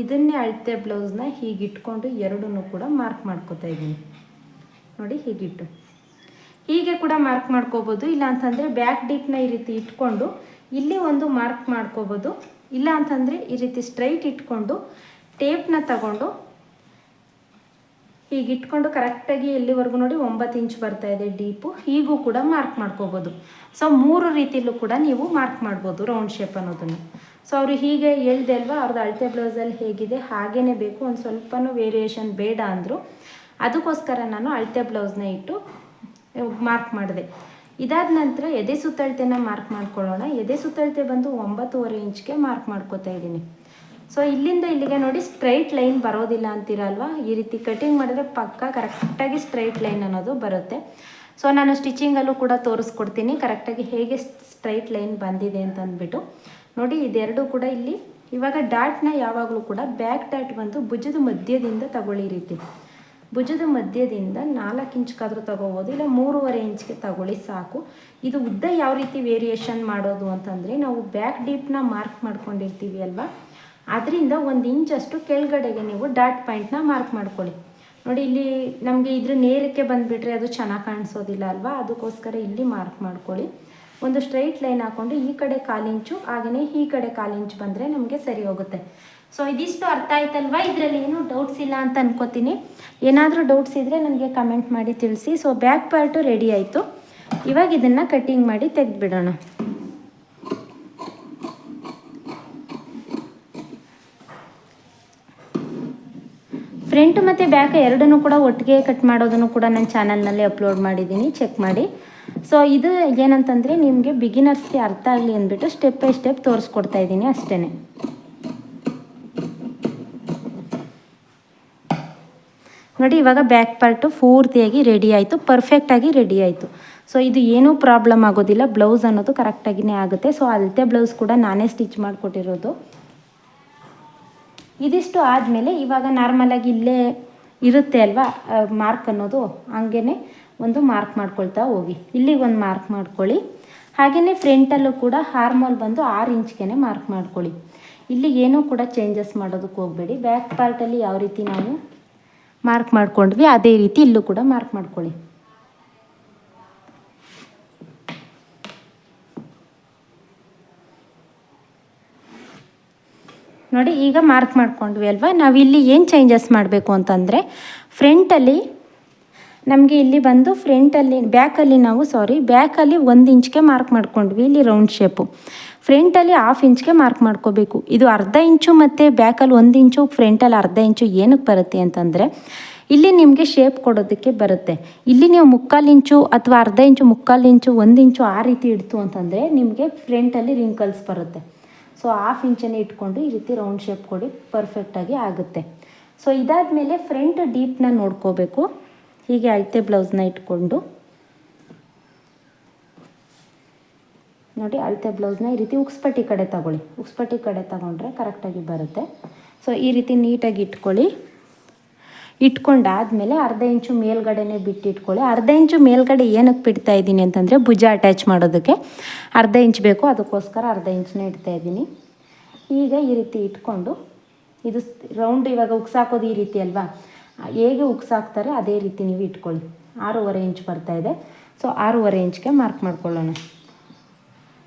ಇದನ್ನೇ ಅಳತೆ ಬ್ಲೌಸ್ನ ಹೀಗಿಟ್ಕೊಂಡು ಎರಡನ್ನೂ ಕೂಡ ಮಾರ್ಕ್ ಮಾಡ್ಕೋತಾ ಇದ್ದೀನಿ ನೋಡಿ. ಹೀಗಿಟ್ಟು ಹೀಗೆ ಕೂಡ ಮಾರ್ಕ್ ಮಾಡ್ಕೋಬೋದು. ಇಲ್ಲ ಅಂತಂದರೆ ಬ್ಯಾಕ್ ಡೀಪ್ನ ಈ ರೀತಿ ಇಟ್ಕೊಂಡು ಇಲ್ಲಿ ಒಂದು ಮಾರ್ಕ್ ಮಾಡ್ಕೋಬೋದು. ಇಲ್ಲ ಅಂತಂದರೆ ಈ ರೀತಿ ಸ್ಟ್ರೈಟ್ ಇಟ್ಕೊಂಡು ಟೇಪ್ನ ತಗೊಂಡು ಹೀಗಿಟ್ಕೊಂಡು ಕರೆಕ್ಟಾಗಿ ಎಲ್ಲಿವರೆಗೂ ನೋಡಿ 9 ಇಂಚ್ ಬರ್ತಾಯಿದೆ ಡೀಪು, ಹೀಗೂ ಕೂಡ ಮಾರ್ಕ್ ಮಾಡ್ಕೋಬೋದು. ಸೊ 3 ರೀತಿಯಲ್ಲೂ ಕೂಡ ನೀವು ಮಾರ್ಕ್ ಮಾಡ್ಬೋದು ರೌಂಡ್ ಶೇಪ್ ಅನ್ನೋದನ್ನು. ಸೊ ಅವರು ಹೀಗೆ ಹೇಳಿದೆ ಅಲ್ವಾ, ಅವ್ರದ್ದು ಅಳತೆ ಬ್ಲೌಸಲ್ಲಿ ಹೇಗಿದೆ ಹಾಗೇ ಬೇಕು, ಒಂದು ಸ್ವಲ್ಪನೂ ವೇರಿಯೇಷನ್ ಬೇಡ ಅಂದರು. ಅದಕ್ಕೋಸ್ಕರ ನಾನು ಅಳತೆ ಬ್ಲೌಸ್ನ ಇಟ್ಟು ಮಾರ್ಕ್ ಮಾಡಿದೆ. ಇದಾದ ನಂತರ ಎದೆ ಸುತ್ತಳತೆನ ಮಾರ್ಕ್ ಮಾಡ್ಕೊಳ್ಳೋಣ. ಎದೆ ಸುತ್ತಳತೆ ಬಂದು 9.5 ಇಂಚ್ಗೆ ಮಾರ್ಕ್ ಮಾಡ್ಕೋತಾ ಇದ್ದೀನಿ. ಸೊ ಇಲ್ಲಿಂದ ಇಲ್ಲಿಗೆ ನೋಡಿ ಸ್ಟ್ರೈಟ್ ಲೈನ್ ಬರೋದಿಲ್ಲ ಅಂತೀರಲ್ವ, ಈ ರೀತಿ ಕಟಿಂಗ್ ಮಾಡಿದ್ರೆ ಪಕ್ಕ ಕರೆಕ್ಟಾಗಿ ಸ್ಟ್ರೈಟ್ ಲೈನ್ ಅನ್ನೋದು ಬರುತ್ತೆ. ಸೊ ನಾನು ಸ್ಟಿಚಿಂಗಲ್ಲೂ ಕೂಡ ತೋರಿಸ್ಕೊಡ್ತೀನಿ ಕರೆಕ್ಟಾಗಿ ಹೇಗೆ ಸ್ಟ್ರೈಟ್ ಲೈನ್ ಬಂದಿದೆ ಅಂತ ಅಂದ್ಬಿಟ್ಟು. ನೋಡಿ ಇದೆರಡು ಕೂಡ ಇಲ್ಲಿ ಇವಾಗ ಡಾಟ್ನ ಯಾವಾಗಲೂ ಕೂಡ ಬ್ಯಾಕ್ ಡಾಟ್ ಬಂದು ಭುಜದ ಮಧ್ಯದಿಂದ ತಗೊಳ್ಳಿ ರೀತಿ. ಭುಜದ ಮಧ್ಯದಿಂದ 4 ಇಂಚ್ಗಾದರೂ ತಗೋಬೋದು, ಇಲ್ಲ 3.5 ಇಂಚ್ಗೆ ತಗೊಳ್ಳಿ ಸಾಕು. ಇದು ಉದ್ದ ಯಾವ ರೀತಿ ವೇರಿಯೇಷನ್ ಮಾಡೋದು ಅಂತಂದರೆ, ನಾವು ಬ್ಯಾಕ್ ಡೀಪ್ನ ಮಾರ್ಕ್ ಮಾಡ್ಕೊಂಡಿರ್ತೀವಿ ಅಲ್ವಾ, ಅದರಿಂದ 1 ಇಂಚಷ್ಟು ಕೆಳಗಡೆಗೆ ನೀವು ಡಾಟ್ ಪಾಯಿಂಟ್ನ ಮಾರ್ಕ್ ಮಾಡ್ಕೊಳ್ಳಿ. ನೋಡಿ ಇಲ್ಲಿ ನಮಗೆ ಇದ್ರ ನೇರಕ್ಕೆ ಬಂದುಬಿಟ್ರೆ ಅದು ಚೆನ್ನಾಗಿ ಕಾಣಿಸೋದಿಲ್ಲ ಅಲ್ವಾ, ಅದಕ್ಕೋಸ್ಕರ ಇಲ್ಲಿ ಮಾರ್ಕ್ ಮಾಡ್ಕೊಳ್ಳಿ. ಒಂದು ಸ್ಟ್ರೈಟ್ ಲೈನ್ ಹಾಕ್ಕೊಂಡು ಈ ಕಡೆ 1/4 ಇಂಚು ಹಾಗೆಯೇ ಈ ಕಡೆ 1/4 ಇಂಚು ಬಂದರೆ ನಮಗೆ ಸರಿ ಹೋಗುತ್ತೆ. ಸೊ ಇದಿಷ್ಟು ಅರ್ಥ ಆಯ್ತಲ್ವಾ? ಇದರಲ್ಲಿ ಏನೂ ಡೌಟ್ಸ್ ಇಲ್ಲ ಅಂತ ಅನ್ಕೋತೀನಿ. ಏನಾದರೂ ಡೌಟ್ಸ್ ಇದ್ದರೆ ನನಗೆ ಕಮೆಂಟ್ ಮಾಡಿ ತಿಳಿಸಿ. ಸೊ ಬ್ಯಾಕ್ ಪಾರ್ಟು ರೆಡಿ ಆಯಿತು. ಇವಾಗ ಇದನ್ನು ಕಟ್ಟಿಂಗ್ ಮಾಡಿ ತೆಗೆದುಬಿಡೋಣ. ಫ್ರಂಟ್ ಮತ್ತು ಬ್ಯಾಕ್ ಎರಡನ್ನೂ ಕೂಡ ಒಟ್ಟಿಗೆ ಕಟ್ ಮಾಡೋದನ್ನು ಕೂಡ ನನ್ನ ಚಾನಲ್ನಲ್ಲಿ ಅಪ್ಲೋಡ್ ಮಾಡಿದ್ದೀನಿ, ಚೆಕ್ ಮಾಡಿ. ಸೊ ಇದು ಏನಂತಂದರೆ ನಿಮಗೆ ಬಿಗಿನರ್ಸ್ಗೆ ಅರ್ಥ ಆಗಲಿ ಅಂದ್ಬಿಟ್ಟು ಸ್ಟೆಪ್ ಬೈ ಸ್ಟೆಪ್ ತೋರಿಸ್ಕೊಡ್ತಾ ಇದ್ದೀನಿ ಅಷ್ಟೇ. ನೋಡಿ ಇವಾಗ ಬ್ಯಾಕ್ ಪಾರ್ಟು ಪೂರ್ತಿಯಾಗಿ ರೆಡಿ ಆಯಿತು, ಪರ್ಫೆಕ್ಟಾಗಿ ರೆಡಿ ಆಯಿತು. ಸೊ ಇದು ಏನೂ ಪ್ರಾಬ್ಲಮ್ ಆಗೋದಿಲ್ಲ, ಬ್ಲೌಸ್ ಅನ್ನೋದು ಕರೆಕ್ಟಾಗಿಯೇ ಆಗುತ್ತೆ. ಸೊ ಅಳತೆ ಬ್ಲೌಸ್ ಕೂಡ ನಾನೇ ಸ್ಟಿಚ್ ಮಾಡಿಕೊಟ್ಟಿರೋದು. ಇದಿಷ್ಟು ಆದಮೇಲೆ ಇವಾಗ ನಾರ್ಮಲಾಗಿ ಇಲ್ಲೇ ಇರುತ್ತೆ ಅಲ್ವಾ ಮಾರ್ಕ್ ಅನ್ನೋದು, ಹಂಗೇ ಒಂದು ಮಾರ್ಕ್ ಮಾಡ್ಕೊಳ್ತಾ ಹೋಗಿ. ಇಲ್ಲಿಗೆ ಒಂದು ಮಾರ್ಕ್ ಮಾಡ್ಕೊಳ್ಳಿ. ಹಾಗೆಯೇ ಫ್ರಂಟಲ್ಲೂ ಕೂಡ ಹಾರ್ಮೋಲ್ ಬಂದು 6 ಇಂಚ್ಗೆ ಮಾರ್ಕ್ ಮಾಡ್ಕೊಳ್ಳಿ. ಇಲ್ಲಿ ಏನೂ ಕೂಡ ಚೇಂಜಸ್ ಮಾಡೋದಕ್ಕೆ ಹೋಗಬೇಡಿ. ಬ್ಯಾಕ್ ಪಾರ್ಟಲ್ಲಿ ಯಾವ ರೀತಿ ನಾವು ಮಾರ್ಕ್ ಮಾಡ್ಕೊಂಡ್ವಿ ಅದೇ ರೀತಿ ಇಲ್ಲೂ ಕೂಡ ಮಾರ್ಕ್ ಮಾಡ್ಕೊಳ್ಳಿ. ನೋಡಿ ಈಗ ಮಾರ್ಕ್ ಮಾಡ್ಕೊಂಡ್ವಿ ಅಲ್ವಾ. ನಾವಿಲ್ಲಿ ಏನು ಚೇಂಜಸ್ ಮಾಡಬೇಕು ಅಂತಂದರೆ, ಫ್ರಂಟಲ್ಲಿ ನಮಗೆ ಇಲ್ಲಿ ಬಂದು ಬ್ಯಾಕಲ್ಲಿ ಬ್ಯಾಕಲ್ಲಿ 1 ಇಂಚ್ಗೆ ಮಾರ್ಕ್ ಮಾಡ್ಕೊಂಡ್ವಿ. ಇಲ್ಲಿ ರೌಂಡ್ ಶೇಪು. ಫ್ರಂಟಲ್ಲಿ 1/2 ಇಂಚ್ಗೆ ಮಾರ್ಕ್ ಮಾಡ್ಕೋಬೇಕು. ಇದು ಅರ್ಧ ಇಂಚು ಮತ್ತು ಬ್ಯಾಕಲ್ಲಿ 1 ಇಂಚು, ಫ್ರಂಟಲ್ಲಿ ಅರ್ಧ ಇಂಚು ಏನಕ್ಕೆ ಬರುತ್ತೆ ಅಂತಂದರೆ, ಇಲ್ಲಿ ನಿಮಗೆ ಶೇಪ್ ಕೊಡೋದಕ್ಕೆ ಬರುತ್ತೆ. ಇಲ್ಲಿ ನೀವು 3/4 ಇಂಚು ಅಥವಾ ಅರ್ಧ ಇಂಚು, 3/4 ಇಂಚು, 1 ಇಂಚು ಆ ರೀತಿ ಇಡ್ತು ಅಂತಂದರೆ ನಿಮಗೆ ಫ್ರಂಟಲ್ಲಿ ರಿಂಕಲ್ಸ್ ಬರುತ್ತೆ. ಸೊ 1/2 ಇಂಚನ್ನೇ ಇಟ್ಕೊಂಡು ಈ ರೀತಿ ರೌಂಡ್ ಶೇಪ್ ಕೊಡಿ, ಪರ್ಫೆಕ್ಟಾಗಿ ಆಗುತ್ತೆ. ಸೊ ಇದಾದಮೇಲೆ ಫ್ರಂಟ್ ಡೀಪ್ನ ನೋಡ್ಕೋಬೇಕು. ಹೀಗೆ ಅಳತೆ ಬ್ಲೌಸ್ನ ಇಟ್ಕೊಂಡು ನೋಡಿ, ಅಳತೆ ಬ್ಲೌಸ್ನ ಈ ರೀತಿ ಉಕ್ಸ್ಪಟ್ಟಿ ಕಡೆ ತಗೊಳ್ಳಿ. ಉಕ್ಸ್ಪಟ್ಟಿ ಕಡೆ ತಗೊಂಡ್ರೆ ಕರೆಕ್ಟಾಗಿ ಬರುತ್ತೆ. ಸೊ ಈ ರೀತಿ ನೀಟಾಗಿ ಇಟ್ಕೊಳ್ಳಿ. ಇಟ್ಕೊಂಡಾದಮೇಲೆ ಅರ್ಧ ಇಂಚು ಮೇಲ್ಗಡೆನೇ ಬಿಟ್ಟು ಇಟ್ಕೊಳ್ಳಿ. ಅರ್ಧ ಇಂಚು ಮೇಲ್ಗಡೆ ಏನಕ್ಕೆ ಬಿಡ್ತಾ ಇದ್ದೀನಿ ಅಂತಂದರೆ, ಭುಜ ಅಟ್ಯಾಚ್ ಮಾಡೋದಕ್ಕೆ ಅರ್ಧ ಇಂಚ್ ಬೇಕು, ಅದಕ್ಕೋಸ್ಕರ ಅರ್ಧ ಇಂಚನ್ನ ಇಡ್ತಾ ಇದ್ದೀನಿ. ಈಗ ಈ ರೀತಿ ಇಟ್ಕೊಂಡು ಇದು ರೌಂಡ್ ಇವಾಗ ಉಕ್ಸಾಕೋದು ಈ ರೀತಿ ಅಲ್ವಾ, ಹೇಗೆ ಉಕ್ಸಾಕ್ತಾರೆ ಅದೇ ರೀತಿ ನೀವು ಇಟ್ಕೊಳ್ಳಿ. 6.5 ಇಂಚ್ ಬರ್ತಾಯಿದೆ. ಸೊ 6.5 ಇಂಚ್ಗೆ ಮಾರ್ಕ್ ಮಾಡ್ಕೊಳ್ಳೋಣ.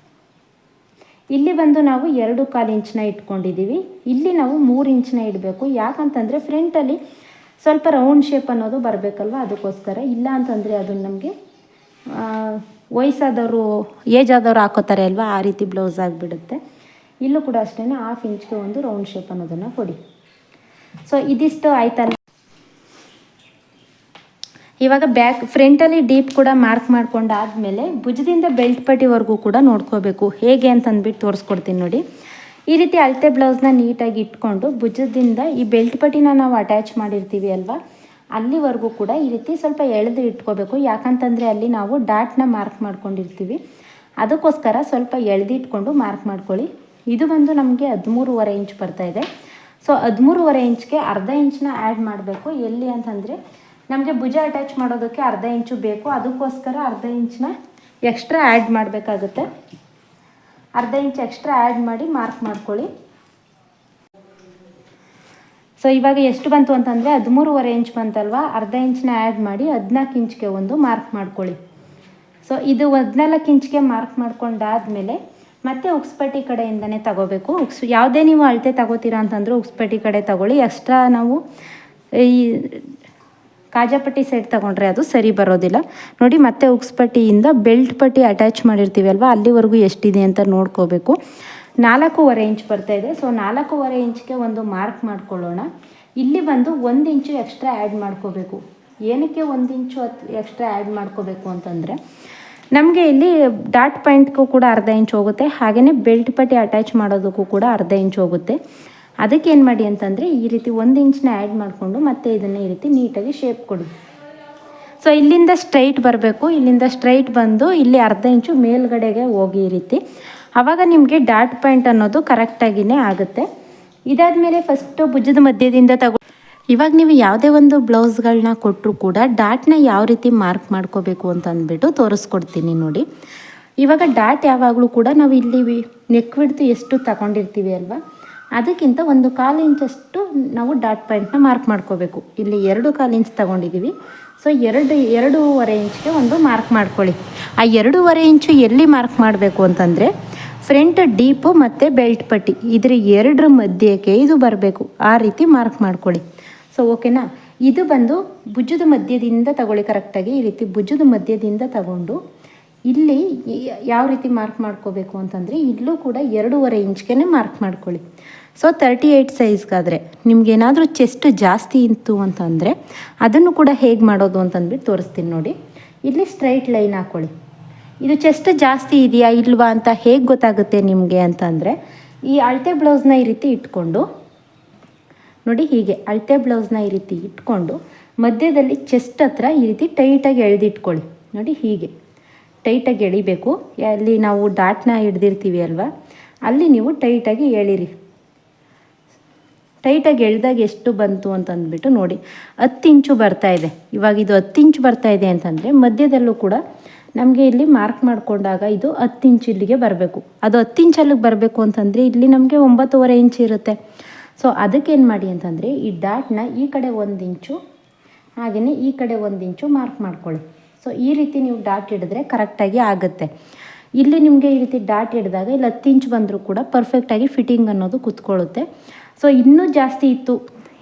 ಇಲ್ಲಿ ಬಂದು ನಾವು 2.25 ಇಂಚನ್ನ ಇಟ್ಕೊಂಡಿದ್ದೀವಿ. ಇಲ್ಲಿ ನಾವು 3 ಇಂಚನ್ನ ಇಡಬೇಕು. ಯಾಕಂತಂದರೆ ಫ್ರಂಟಲ್ಲಿ ಸ್ವಲ್ಪ ರೌಂಡ್ ಶೇಪ್ ಅನ್ನೋದು ಬರಬೇಕಲ್ವ, ಅದಕ್ಕೋಸ್ಕರ. ಇಲ್ಲ ಅಂತಂದರೆ ಅದು ನಮಗೆ ವಯಸ್ಸಾದವರು, ಏಜ್ ಆದವರು ಹಾಕೋತಾರೆ ಅಲ್ವಾ, ಆ ರೀತಿ ಬ್ಲೌಸ್ ಆಗಿಬಿಡುತ್ತೆ. ಇಲ್ಲೂ ಕೂಡ ಅಷ್ಟೇ 1/2 ಇಂಚ್ಗೆ ಒಂದು ರೌಂಡ್ ಶೇಪ್ ಅನ್ನೋದನ್ನು ಕೊಡಿ. ಸೊ ಇದಿಷ್ಟು ಆಯ್ತಲ್ಲ. ಇವಾಗ ಫ್ರಂಟಲ್ಲಿ ಡೀಪ್ ಕೂಡ ಮಾರ್ಕ್ ಮಾಡ್ಕೊಂಡಾದಮೇಲೆ ಭುಜದಿಂದ ಬೆಲ್ಟ್ ಪಟ್ಟಿವರೆಗೂ ಕೂಡ ನೋಡ್ಕೋಬೇಕು. ಹೇಗೆ ಅಂತಂದ್ಬಿಟ್ಟು ತೋರಿಸ್ಕೊಡ್ತೀನಿ ನೋಡಿ. ಈ ರೀತಿ ಅಳತೆ ಬ್ಲೌಸ್ನ ನೀಟಾಗಿ ಇಟ್ಕೊಂಡು ಭುಜದಿಂದ ಈ ಬೆಲ್ಟ್ ಪಟ್ಟಿನ ನಾವು ಅಟ್ಯಾಚ್ ಮಾಡಿರ್ತೀವಿ ಅಲ್ವಾ, ಅಲ್ಲಿವರೆಗೂ ಕೂಡ ಈ ರೀತಿ ಸ್ವಲ್ಪ ಎಳೆದು ಇಟ್ಕೋಬೇಕು. ಯಾಕಂತಂದರೆ ಅಲ್ಲಿ ನಾವು ಡಾಟ್ನ ಮಾರ್ಕ್ ಮಾಡ್ಕೊಂಡಿರ್ತೀವಿ, ಅದಕ್ಕೋಸ್ಕರ ಸ್ವಲ್ಪ ಎಳೆದಿಟ್ಕೊಂಡು ಮಾರ್ಕ್ ಮಾಡ್ಕೊಳ್ಳಿ. ಇದು ಬಂದು ನಮಗೆ 13.5 ಇಂಚ್ ಬರ್ತಾಯಿದೆ. ಸೊ 13.5 ಇಂಚ್ಗೆ ಅರ್ಧ ಇಂಚನ್ನ ಆ್ಯಡ್ ಮಾಡಬೇಕು. ಎಲ್ಲಿ ಅಂತಂದರೆ ನಮಗೆ ಭುಜ ಅಟ್ಯಾಚ್ ಮಾಡೋದಕ್ಕೆ ಅರ್ಧ ಇಂಚು ಬೇಕು, ಅದಕ್ಕೋಸ್ಕರ ಅರ್ಧ ಇಂಚನ್ನ ಎಕ್ಸ್ಟ್ರಾ ಆ್ಯಡ್ ಮಾಡಬೇಕಾಗುತ್ತೆ. ಅರ್ಧ ಇಂಚ್ ಎಕ್ಸ್ಟ್ರಾ ಆ್ಯಡ್ ಮಾಡಿ ಮಾರ್ಕ್ ಮಾಡ್ಕೊಳ್ಳಿ. ಸೊ ಇವಾಗ ಎಷ್ಟು ಬಂತು ಅಂತಂದರೆ 13.5 ಇಂಚ್ ಬಂತಲ್ವ, ಅರ್ಧ ಇಂಚನ್ನ ಆ್ಯಡ್ ಮಾಡಿ 14 ಇಂಚ್ಗೆ ಒಂದು ಮಾರ್ಕ್ ಮಾಡ್ಕೊಳ್ಳಿ. ಸೊ ಇದು 14 ಇಂಚ್ಗೆ ಮಾರ್ಕ್ ಮಾಡ್ಕೊಂಡಾದಮೇಲೆ ಮತ್ತೆ ಉಕ್ಸ್ಪಟ್ಟಿ ಕಡೆಯಿಂದನೇ ತಗೋಬೇಕು. ಯಾವುದೇ ನೀವು ಅಳತೆ ತಗೋತೀರಾ ಅಂತಂದರೆ ಉಕ್ಸ್ಪಟ್ಟಿ ಕಡೆ ತಗೊಳ್ಳಿ. ಎಕ್ಸ್ಟ್ರಾ ನಾವು ಈ ಕಾಜಾಪಟ್ಟಿ ಸೈಡ್ ತೊಗೊಂಡ್ರೆ ಅದು ಸರಿ ಬರೋದಿಲ್ಲ. ನೋಡಿ ಮತ್ತೆ ಉಕ್ಸ್ಪಟ್ಟಿಯಿಂದ ಬೆಲ್ಟ್ ಪಟ್ಟಿ ಅಟ್ಯಾಚ್ ಮಾಡಿರ್ತೀವಿ ಅಲ್ವಾ, ಅಲ್ಲಿವರೆಗೂ ಎಷ್ಟಿದೆ ಅಂತ ನೋಡ್ಕೋಬೇಕು. 4.25 ಇಂಚ್ ಬರ್ತಾಯಿದೆ. ಸೊ 4.25 ಇಂಚ್ಗೆ ಒಂದು ಮಾರ್ಕ್ ಮಾಡ್ಕೊಳ್ಳೋಣ. ಇಲ್ಲಿ ಬಂದು 1 ಇಂಚು ಎಕ್ಸ್ಟ್ರಾ ಆ್ಯಡ್ ಮಾಡ್ಕೋಬೇಕು. ಏನಕ್ಕೆ 1 ಇಂಚು ಎಕ್ಸ್ಟ್ರಾ ಆ್ಯಡ್ ಮಾಡ್ಕೋಬೇಕು ಅಂತಂದರೆ, ನಮಗೆ ಇಲ್ಲಿ ಡಾಟ್ ಪಾಯಿಂಟ್ಗೂ ಕೂಡ ಅರ್ಧ ಇಂಚ್ ಹೋಗುತ್ತೆ, ಹಾಗೆಯೇ ಬೆಲ್ಟ್ ಪಟ್ಟಿ ಅಟ್ಯಾಚ್ ಮಾಡೋದಕ್ಕೂ ಕೂಡ ಅರ್ಧ ಇಂಚ್ ಹೋಗುತ್ತೆ. ಅದಕ್ಕೆ ಏನು ಮಾಡಿ ಅಂತಂದರೆ ಈ ರೀತಿ 1 ಇಂಚನ್ನ ಆ್ಯಡ್ ಮಾಡಿಕೊಂಡು ಮತ್ತೆ ಇದನ್ನು ಈ ರೀತಿ ನೀಟಾಗಿ ಶೇಪ್ ಕೊಡಿ. ಸೊ ಸೊ ಇಲ್ಲಿಂದ ಸ್ಟ್ರೈಟ್ ಬರಬೇಕು, ಇಲ್ಲಿಂದ ಸ್ಟ್ರೈಟ್ ಬಂದು ಇಲ್ಲಿ ಅರ್ಧ ಇಂಚು ಮೇಲ್ಗಡೆಗೆ ಹೋಗಿ ಈ ರೀತಿ. ಆವಾಗ ನಿಮಗೆ ಡಾಟ್ ಪಾಯಿಂಟ್ ಅನ್ನೋದು ಕರೆಕ್ಟಾಗಿಯೇ ಆಗುತ್ತೆ. ಇದಾದಮೇಲೆ ಫಸ್ಟು ಭುಜದ ಮಧ್ಯದಿಂದ ಇವಾಗ ನೀವು ಯಾವುದೇ ಒಂದು ಬ್ಲೌಸ್ಗಳನ್ನ ಕೊಟ್ಟರು ಕೂಡ ಡಾಟ್ನ ಯಾವ ರೀತಿ ಮಾರ್ಕ್ ಮಾಡ್ಕೋಬೇಕು ಅಂತ ಅಂದ್ಬಿಟ್ಟು ತೋರಿಸ್ಕೊಡ್ತೀನಿ ನೋಡಿ. ಇವಾಗ ಡಾಟ್ ಯಾವಾಗಲೂ ಕೂಡ ನಾವು ಇಲ್ಲಿ ನೆಕ್ ವಿಡ್ತ್ ಎಷ್ಟು ತಗೊಂಡಿರ್ತೀವಿ ಅಲ್ವಾ, ಅದಕ್ಕಿಂತ 1/4 ಇಂಚಷ್ಟು ನಾವು ಡಾಟ್ ಪಾಯಿಂಟ್ನ ಮಾರ್ಕ್ ಮಾಡ್ಕೋಬೇಕು. ಇಲ್ಲಿ 2/4 ಇಂಚ್ ತೊಗೊಂಡಿದ್ದೀವಿ. ಸೊ 2.5 ಇಂಚ್ಗೆ ಒಂದು ಮಾರ್ಕ್ ಮಾಡ್ಕೊಳ್ಳಿ. ಆ 2.5 ಇಂಚು ಎಲ್ಲಿ ಮಾರ್ಕ್ ಮಾಡಬೇಕು ಅಂತಂದರೆ ಫ್ರಂಟ್ ಡೀಪು ಮತ್ತು ಬೆಲ್ಟ್ ಪಟ್ಟಿ ಇದ್ರ 2 ಮಧ್ಯಕ್ಕೆ ಇದು ಬರಬೇಕು, ಆ ರೀತಿ ಮಾರ್ಕ್ ಮಾಡ್ಕೊಳ್ಳಿ. ಸೊ ಓಕೆನಾ. ಇದು ಬಂದು ಭುಜದ ಮಧ್ಯದಿಂದ ತಗೊಳ್ಳಿ ಕರೆಕ್ಟಾಗಿ. ಈ ರೀತಿ ಭುಜದ ಮಧ್ಯದಿಂದ ತಗೊಂಡು ಇಲ್ಲಿ ಯಾವ ರೀತಿ ಮಾರ್ಕ್ ಮಾಡ್ಕೋಬೇಕು ಅಂತಂದರೆ ಇಲ್ಲೂ ಕೂಡ 2.5 ಇಂಚ್ಗೆ ಮಾರ್ಕ್ ಮಾಡ್ಕೊಳ್ಳಿ. ಸೊ 38 ಸೈಜ್ಗಾದರೆ ನಿಮ್ಗೇನಾದರೂ ಚೆಸ್ಟ್ ಜಾಸ್ತಿ ಇತ್ತು ಅಂತಂದರೆ ಅದನ್ನು ಕೂಡ ಹೇಗೆ ಮಾಡೋದು ಅಂತಂದ್ಬಿಟ್ಟು ತೋರಿಸ್ತೀನಿ ನೋಡಿ. ಇಲ್ಲಿ ಸ್ಟ್ರೈಟ್ ಲೈನ್ ಹಾಕ್ಕೊಳ್ಳಿ. ಇದು ಚೆಸ್ಟ್ ಜಾಸ್ತಿ ಇದೆಯಾ ಇಲ್ವಾ ಅಂತ ಹೇಗೆ ಗೊತ್ತಾಗುತ್ತೆ ನಿಮಗೆ ಅಂತಂದರೆ ಈ ಅಳತೆ ಬ್ಲೌಸ್ನ ಈ ರೀತಿ ಇಟ್ಕೊಂಡು ನೋಡಿ, ಹೀಗೆ ಅಳತೆ ಬ್ಲೌಸ್ನ ಈ ರೀತಿ ಇಟ್ಕೊಂಡು ಮಧ್ಯದಲ್ಲಿ ಚೆಸ್ಟ್ ಹತ್ರ ಈ ರೀತಿ ಟೈಟಾಗಿ ಎಳೆದಿಟ್ಕೊಳ್ಳಿ ನೋಡಿ. ಹೀಗೆ ಟೈಟಾಗಿ ಎಳಿಬೇಕು. ಅಲ್ಲಿ ನಾವು ಡಾಟ್ನ ಹಿಡ್ದಿರ್ತೀವಿ ಅಲ್ವಾ, ಅಲ್ಲಿ ನೀವು ಟೈಟಾಗಿ ಎಳೀರಿ. ಟೈಟಾಗಿ ಎಳೆದಾಗ ಎಷ್ಟು ಬಂತು ಅಂತಂದ್ಬಿಟ್ಟು ನೋಡಿ, 10 ಇಂಚು ಬರ್ತಾಯಿದೆ. ಇವಾಗ ಇದು 10 ಇಂಚು ಬರ್ತಾಯಿದೆ ಅಂತಂದರೆ ಮಧ್ಯದಲ್ಲೂ ಕೂಡ ನಮಗೆ ಇಲ್ಲಿ ಮಾರ್ಕ್ ಮಾಡಿಕೊಂಡಾಗ ಇದು 10 ಇಂಚ್ ಇಲ್ಲಿಗೆ ಬರಬೇಕು. ಅದು 10 ಇಂಚ್ ಅಲ್ಲಿಗೆ ಬರಬೇಕು ಅಂತಂದರೆ ಇಲ್ಲಿ ನಮಗೆ 9.5 ಇಂಚ್ ಇರುತ್ತೆ. ಸೊ ಅದಕ್ಕೇನು ಮಾಡಿ ಅಂತಂದರೆ ಈ ಡಾಟ್ನ ಈ ಕಡೆ 1 ಇಂಚು ಹಾಗೆಯೇ ಈ ಕಡೆ 1 ಇಂಚು ಮಾರ್ಕ್ ಮಾಡ್ಕೊಳ್ಳಿ. ಸೊ ಈ ರೀತಿ ನೀವು ಡಾಟ್ ಹಿಡಿದ್ರೆ ಕರೆಕ್ಟಾಗಿ ಆಗುತ್ತೆ. ಇಲ್ಲಿ ನಿಮಗೆ ಈ ರೀತಿ ಡಾಟ್ ಹಿಡಿದಾಗ ಇಲ್ಲಿ 10 ಇಂಚ್ ಬಂದರೂ ಕೂಡ ಪರ್ಫೆಕ್ಟಾಗಿ ಫಿಟ್ಟಿಂಗ್ ಅನ್ನೋದು ಕೂತ್ಕೊಳ್ಳುತ್ತೆ. ಸೊ ಇನ್ನೂ ಜಾಸ್ತಿ ಇತ್ತು,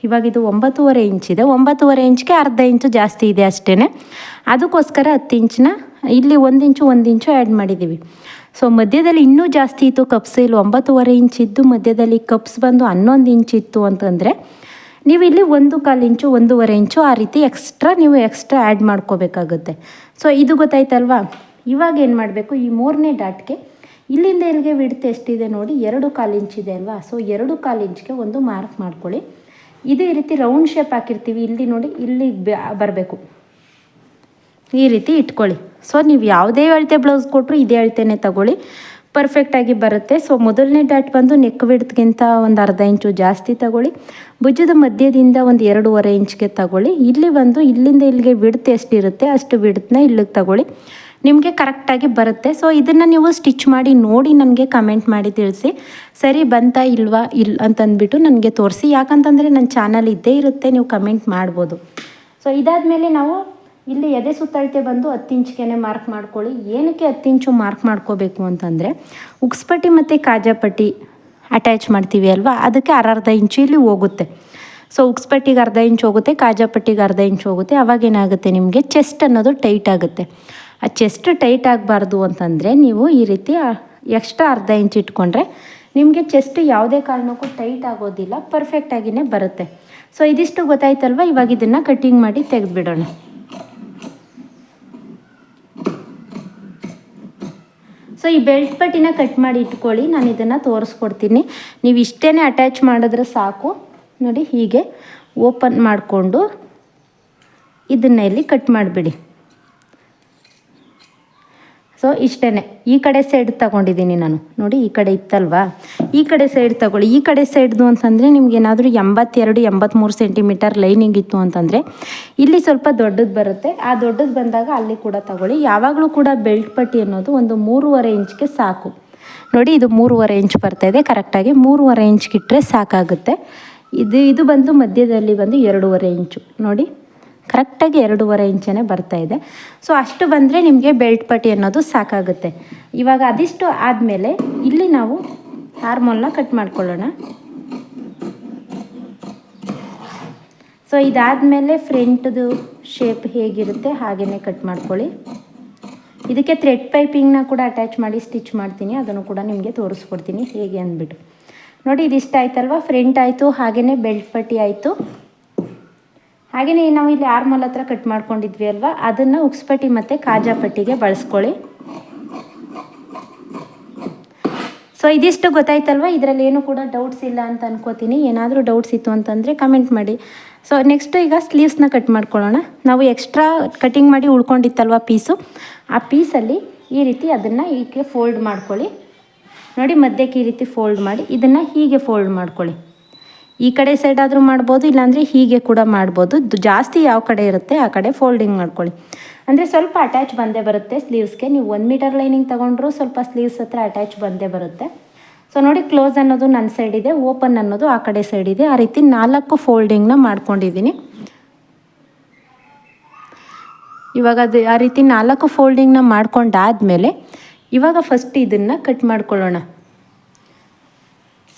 ಇವಾಗ ಇದು 9.5 ಇಂಚ್ ಇದೆ, 9.5 ಇಂಚ್ಗೆ ಅರ್ಧ ಇಂಚು ಜಾಸ್ತಿ ಇದೆ ಅಷ್ಟೇ. ಅದಕ್ಕೋಸ್ಕರ 10 ಇಂಚನ್ನ ಇಲ್ಲಿ 1 ಇಂಚು ಆ್ಯಡ್ ಮಾಡಿದ್ದೀವಿ. ಸೊ ಮಧ್ಯದಲ್ಲಿ ಇನ್ನೂ ಜಾಸ್ತಿ ಇತ್ತು ಕಪ್ಸ್, ಇಲ್ಲಿ 9.5 ಇಂಚ್ ಇದ್ದು ಮಧ್ಯದಲ್ಲಿ ಕಪ್ಸ್ ಬಂದು 11 ಇಂಚ್ ಇತ್ತು ಅಂತಂದರೆ ನೀವು ಇಲ್ಲಿ 1/4 ಇಂಚು 1.5 ಇಂಚು ಆ ರೀತಿ ಎಕ್ಸ್ಟ್ರಾ ಆ್ಯಡ್ ಮಾಡ್ಕೋಬೇಕಾಗುತ್ತೆ. ಸೊ ಇದು ಗೊತ್ತಾಯ್ತಲ್ವಾ. ಇವಾಗ ಏನು ಮಾಡಬೇಕು, ಈ 3ನೇ ಡಾಟ್ಗೆ ಇಲ್ಲಿಂದ ಇಲ್ಲಿಗೆ ವಿಡ್ತ್ ಎಷ್ಟಿದೆ ನೋಡಿ, 2/4 ಇಂಚ್ ಇದೆ ಅಲ್ವಾ. ಸೊ 2/4 ಇಂಚ್ಗೆ ಒಂದು ಮಾರ್ಕ್ ಮಾಡ್ಕೊಳ್ಳಿ. ಇದು ಈ ರೀತಿ ರೌಂಡ್ ಶೇಪ್ ಹಾಕಿರ್ತೀವಿ, ಇಲ್ಲಿ ನೋಡಿ ಇಲ್ಲಿ ಬರಬೇಕು, ಈ ರೀತಿ ಇಟ್ಕೊಳ್ಳಿ. ಸೊ ನೀವು ಯಾವುದೇ ಅಳತೆ ಬ್ಲೌಸ್ ಕೊಟ್ಟರು ಇದೇ ಅಳತೆನೇ ತಗೊಳ್ಳಿ, ಪರ್ಫೆಕ್ಟಾಗಿ ಬರುತ್ತೆ. ಸೊ ಮೊದಲನೇ ಡಾಟ್ ಬಂದು ನೆಕ್ ವಿಡ್ತ್ಗಿಂತ ಒಂದು ಅರ್ಧ ಇಂಚು ಜಾಸ್ತಿ ತಗೊಳ್ಳಿ. ಭುಜದ ಮಧ್ಯದಿಂದ ಒಂದು 2.5 ಇಂಚ್ಗೆ ತಗೊಳ್ಳಿ. ಇಲ್ಲಿ ಬಂದು ಇಲ್ಲಿಂದ ಇಲ್ಲಿಗೆ ವಿಡ್ತ್ ಎಷ್ಟಿರುತ್ತೆ ಅಷ್ಟು ವಿಡ್ತ್ನ ಇಲ್ಲಿಗೆ ತಗೊಳ್ಳಿ, ನಿಮಗೆ ಕರೆಕ್ಟಾಗಿ ಬರುತ್ತೆ. ಸೊ ಇದನ್ನು ನೀವು ಸ್ಟಿಚ್ ಮಾಡಿ ನೋಡಿ ನನಗೆ ಕಮೆಂಟ್ ಮಾಡಿ ತಿಳಿಸಿ, ಸರಿ ಬಂತಾ ಇಲ್ವಾ ಅಂತಂದ್ಬಿಟ್ಟು ನನಗೆ ತೋರಿಸಿ. ಯಾಕಂತಂದರೆ ನನ್ನ ಚಾನಲ್ ಇದ್ದೇ ಇರುತ್ತೆ, ನೀವು ಕಮೆಂಟ್ ಮಾಡ್ಬೋದು. ಸೊ ಇದಾದಮೇಲೆ ನಾವು ಇಲ್ಲಿ ಎದೆ ಸುತ್ತಳತೆ ಬಂದು 10 ಇಂಚ್ಗೆ ಮಾರ್ಕ್ ಮಾಡ್ಕೊಳ್ಳಿ. ಏನಕ್ಕೆ 10 ಇಂಚು ಮಾರ್ಕ್ ಮಾಡ್ಕೋಬೇಕು ಅಂತಂದರೆ ಉಕ್ಸ್ಪಟ್ಟಿ ಮತ್ತು ಕಾಜಾಪಟ್ಟಿ ಅಟ್ಯಾಚ್ ಮಾಡ್ತೀವಿ ಅಲ್ವಾ, ಅದಕ್ಕೆ ಅರ್ಧ ಇಂಚು ಇಲ್ಲಿ ಹೋಗುತ್ತೆ. ಸೊ ಉಕ್ಸ್ಪಟ್ಟಿಗೆ ಅರ್ಧ ಇಂಚು ಹೋಗುತ್ತೆ, ಕಾಜಾಪಟ್ಟಿಗೆ ಅರ್ಧ ಇಂಚು ಹೋಗುತ್ತೆ. ಅವಾಗೇನಾಗುತ್ತೆ ನಿಮಗೆ ಚೆಸ್ಟ್ ಅನ್ನೋದು ಟೈಟ್ ಆಗುತ್ತೆ. ಆ ಚೆಸ್ಟ್ ಟೈಟ್ ಆಗಬಾರ್ದು ಅಂತಂದರೆ ನೀವು ಈ ರೀತಿ ಎಕ್ಸ್ಟ್ರಾ ಅರ್ಧ ಇಂಚ್ ಇಟ್ಕೊಂಡ್ರೆ ನಿಮಗೆ ಚೆಸ್ಟ್ ಯಾವುದೇ ಕಾರಣಕ್ಕೂ ಟೈಟ್ ಆಗೋದಿಲ್ಲ, ಪರ್ಫೆಕ್ಟಾಗಿಯೇ ಬರುತ್ತೆ. ಸೊ ಇದಿಷ್ಟು ಗೊತ್ತಾಯ್ತಲ್ವ. ಇವಾಗ ಇದನ್ನು ಕಟ್ಟಿಂಗ್ ಮಾಡಿ ತೆಗೆದುಬಿಡೋಣ. ಸೊ ಈ ಬೆಲ್ಟ್ ಪಟ್ಟಿನ ಕಟ್ ಮಾಡಿ ಇಟ್ಕೊಳ್ಳಿ, ನಾನು ಇದನ್ನು ತೋರಿಸ್ಕೊಡ್ತೀನಿ. ನೀವು ಇಷ್ಟೇ ಅಟ್ಯಾಚ್ ಮಾಡಿದ್ರೆ ಸಾಕು ನೋಡಿ. ಹೀಗೆ ಓಪನ್ ಮಾಡಿಕೊಂಡು ಇದನ್ನು ಇಲ್ಲಿ ಕಟ್ ಮಾಡಿಬಿಡಿ. ಸೊ ಇಷ್ಟೇ. ಈ ಕಡೆ ಸೈಡ್ ತಗೊಂಡಿದ್ದೀನಿ ನಾನು ನೋಡಿ, ಈ ಕಡೆ ಇತ್ತಲ್ವಾ, ಈ ಕಡೆ ಸೈಡ್ ತಗೊಳ್ಳಿ. ಈ ಕಡೆ ಸೈಡ್ದು ಅಂತಂದರೆ ನಿಮ್ಗೇನಾದರೂ 82-83 ಸೆಂಟಿಮೀಟರ್ ಲೈನಿಂಗ್ ಇತ್ತು ಅಂತಂದರೆ ಇಲ್ಲಿ ಸ್ವಲ್ಪ ದೊಡ್ಡದು ಬರುತ್ತೆ. ಆ ದೊಡ್ಡದು ಬಂದಾಗ ಅಲ್ಲಿ ಕೂಡ ತಗೊಳ್ಳಿ. ಯಾವಾಗಲೂ ಕೂಡ ಬೆಲ್ಟ್ ಪಟ್ಟಿ ಅನ್ನೋದು ಒಂದು 3.5 ಇಂಚ್ಗೆ ಸಾಕು ನೋಡಿ. ಇದು 3.5 ಇಂಚ್ ಬರ್ತಾಯಿದೆ, ಕರೆಕ್ಟಾಗಿ 3.5 ಇಂಚ್ಗೆ ಇಟ್ಟರೆ ಸಾಕಾಗುತ್ತೆ. ಇದು ಬಂದು ಮಧ್ಯದಲ್ಲಿ ಬಂದು 2.5 ಇಂಚು ನೋಡಿ, ಕರೆಕ್ಟಾಗಿ 2.5 ಇಂಚೇ ಬರ್ತಾಯಿದೆ. ಸೊ ಅಷ್ಟು ಬಂದರೆ ನಿಮಗೆ ಬೆಲ್ಟ್ ಪಟ್ಟಿ ಅನ್ನೋದು ಸಾಕಾಗುತ್ತೆ. ಇವಾಗ ಅದಿಷ್ಟು ಆದಮೇಲೆ ಇಲ್ಲಿ ನಾವು ಆರ್ಮೋಲ್ನ ಕಟ್ ಮಾಡ್ಕೊಳ್ಳೋಣ. ಸೊ ಇದಾದಮೇಲೆ ಫ್ರಂಟ್ದು ಶೇಪ್ ಹೇಗಿರುತ್ತೆ ಹಾಗೆಯೇ ಕಟ್ ಮಾಡ್ಕೊಳ್ಳಿ. ಇದಕ್ಕೆ ಥ್ರೆಡ್ ಪೈಪಿಂಗ್ನ ಕೂಡ ಅಟ್ಯಾಚ್ ಮಾಡಿ ಸ್ಟಿಚ್ ಮಾಡ್ತೀನಿ, ಅದನ್ನು ಕೂಡ ನಿಮಗೆ ತೋರಿಸ್ಕೊಡ್ತೀನಿ ಹೇಗೆ ಅಂದ್ಬಿಟ್ಟು. ನೋಡಿ ಇದಿಷ್ಟ ಆಯ್ತಲ್ವ, ಫ್ರಂಟ್ ಆಯಿತು, ಹಾಗೆಯೇ ಬೆಲ್ಟ್ ಪಟ್ಟಿ ಆಯಿತು. ಹಾಗೆಯೇ ನಾವು ಇಲ್ಲಿ ಆರ್ಮೋಲ್ ಹತ್ರ ಕಟ್ ಮಾಡ್ಕೊಂಡಿದ್ವಿ ಅಲ್ವಾ, ಅದನ್ನು ಉಕ್ಸ್ಪಟ್ಟಿ ಮತ್ತು ಕಾಜಾಪಟ್ಟಿಗೆ ಬಳಸ್ಕೊಳ್ಳಿ. ಸೊ ಇದಿಷ್ಟು ಗೊತ್ತಾಯ್ತಲ್ವ. ಇದರಲ್ಲಿ ಏನು ಕೂಡ ಡೌಟ್ಸ್ ಇಲ್ಲ ಅಂತ ಅನ್ಕೋತೀನಿ. ಏನಾದರೂ ಡೌಟ್ಸ್ ಇತ್ತು ಅಂತಂದರೆ ಕಮೆಂಟ್ ಮಾಡಿ. ಸೊ ನೆಕ್ಸ್ಟು ಈಗ ಸ್ಲೀವ್ಸ್ನ ಕಟ್ ಮಾಡ್ಕೊಳ್ಳೋಣ. ನಾವು ಎಕ್ಸ್ಟ್ರಾ ಕಟಿಂಗ್ ಮಾಡಿ ಉಳ್ಕೊಂಡಿತ್ತಲ್ವ ಪೀಸು, ಆ ಪೀಸಲ್ಲಿ ಈ ರೀತಿ ಅದನ್ನು ಹೀಗೆ ಫೋಲ್ಡ್ ಮಾಡ್ಕೊಳ್ಳಿ. ನೋಡಿ ಮಧ್ಯಕ್ಕೆ ಈ ರೀತಿ ಫೋಲ್ಡ್ ಮಾಡಿ ಇದನ್ನು ಹೀಗೆ ಫೋಲ್ಡ್ ಮಾಡ್ಕೊಳ್ಳಿ. ಈ ಕಡೆ ಸೈಡ್ ಆದರೂ ಮಾಡ್ಬೋದು, ಇಲ್ಲಾಂದರೆ ಹೀಗೆ ಕೂಡ ಮಾಡ್ಬೋದು. ಜಾಸ್ತಿ ಯಾವ ಕಡೆ ಇರುತ್ತೆ ಆ ಕಡೆ ಫೋಲ್ಡಿಂಗ್ ಮಾಡ್ಕೊಳ್ಳಿ. ಅಂದರೆ ಸ್ವಲ್ಪ ಅಟ್ಯಾಚ್ ಬಂದೇ ಬರುತ್ತೆ ಸ್ಲೀವ್ಸ್ಗೆ. ನೀವು 1 ಮೀಟರ್ ಲೈನಿಂಗ್ ತೊಗೊಂಡ್ರೂ ಸ್ವಲ್ಪ ಸ್ಲೀವ್ಸ್ ಹತ್ರ ಅಟ್ಯಾಚ್ ಬಂದೇ ಬರುತ್ತೆ. ಸೊ ನೋಡಿ, ಕ್ಲೋಸ್ ಅನ್ನೋದು ನನ್ನ ಸೈಡ್ ಇದೆ, ಓಪನ್ ಅನ್ನೋದು ಆ ಕಡೆ ಸೈಡ್ ಇದೆ. ಆ ರೀತಿ 4 ಫೋಲ್ಡಿಂಗ್ನ ಮಾಡ್ಕೊಂಡಿದ್ದೀನಿ. ಇವಾಗ ಅದು ಆ ರೀತಿ 4 ಫೋಲ್ಡಿಂಗ್ನ ಮಾಡ್ಕೊಂಡಾದಮೇಲೆ ಇವಾಗ ಫಸ್ಟ್ ಇದನ್ನು ಕಟ್ ಮಾಡ್ಕೊಳ್ಳೋಣ.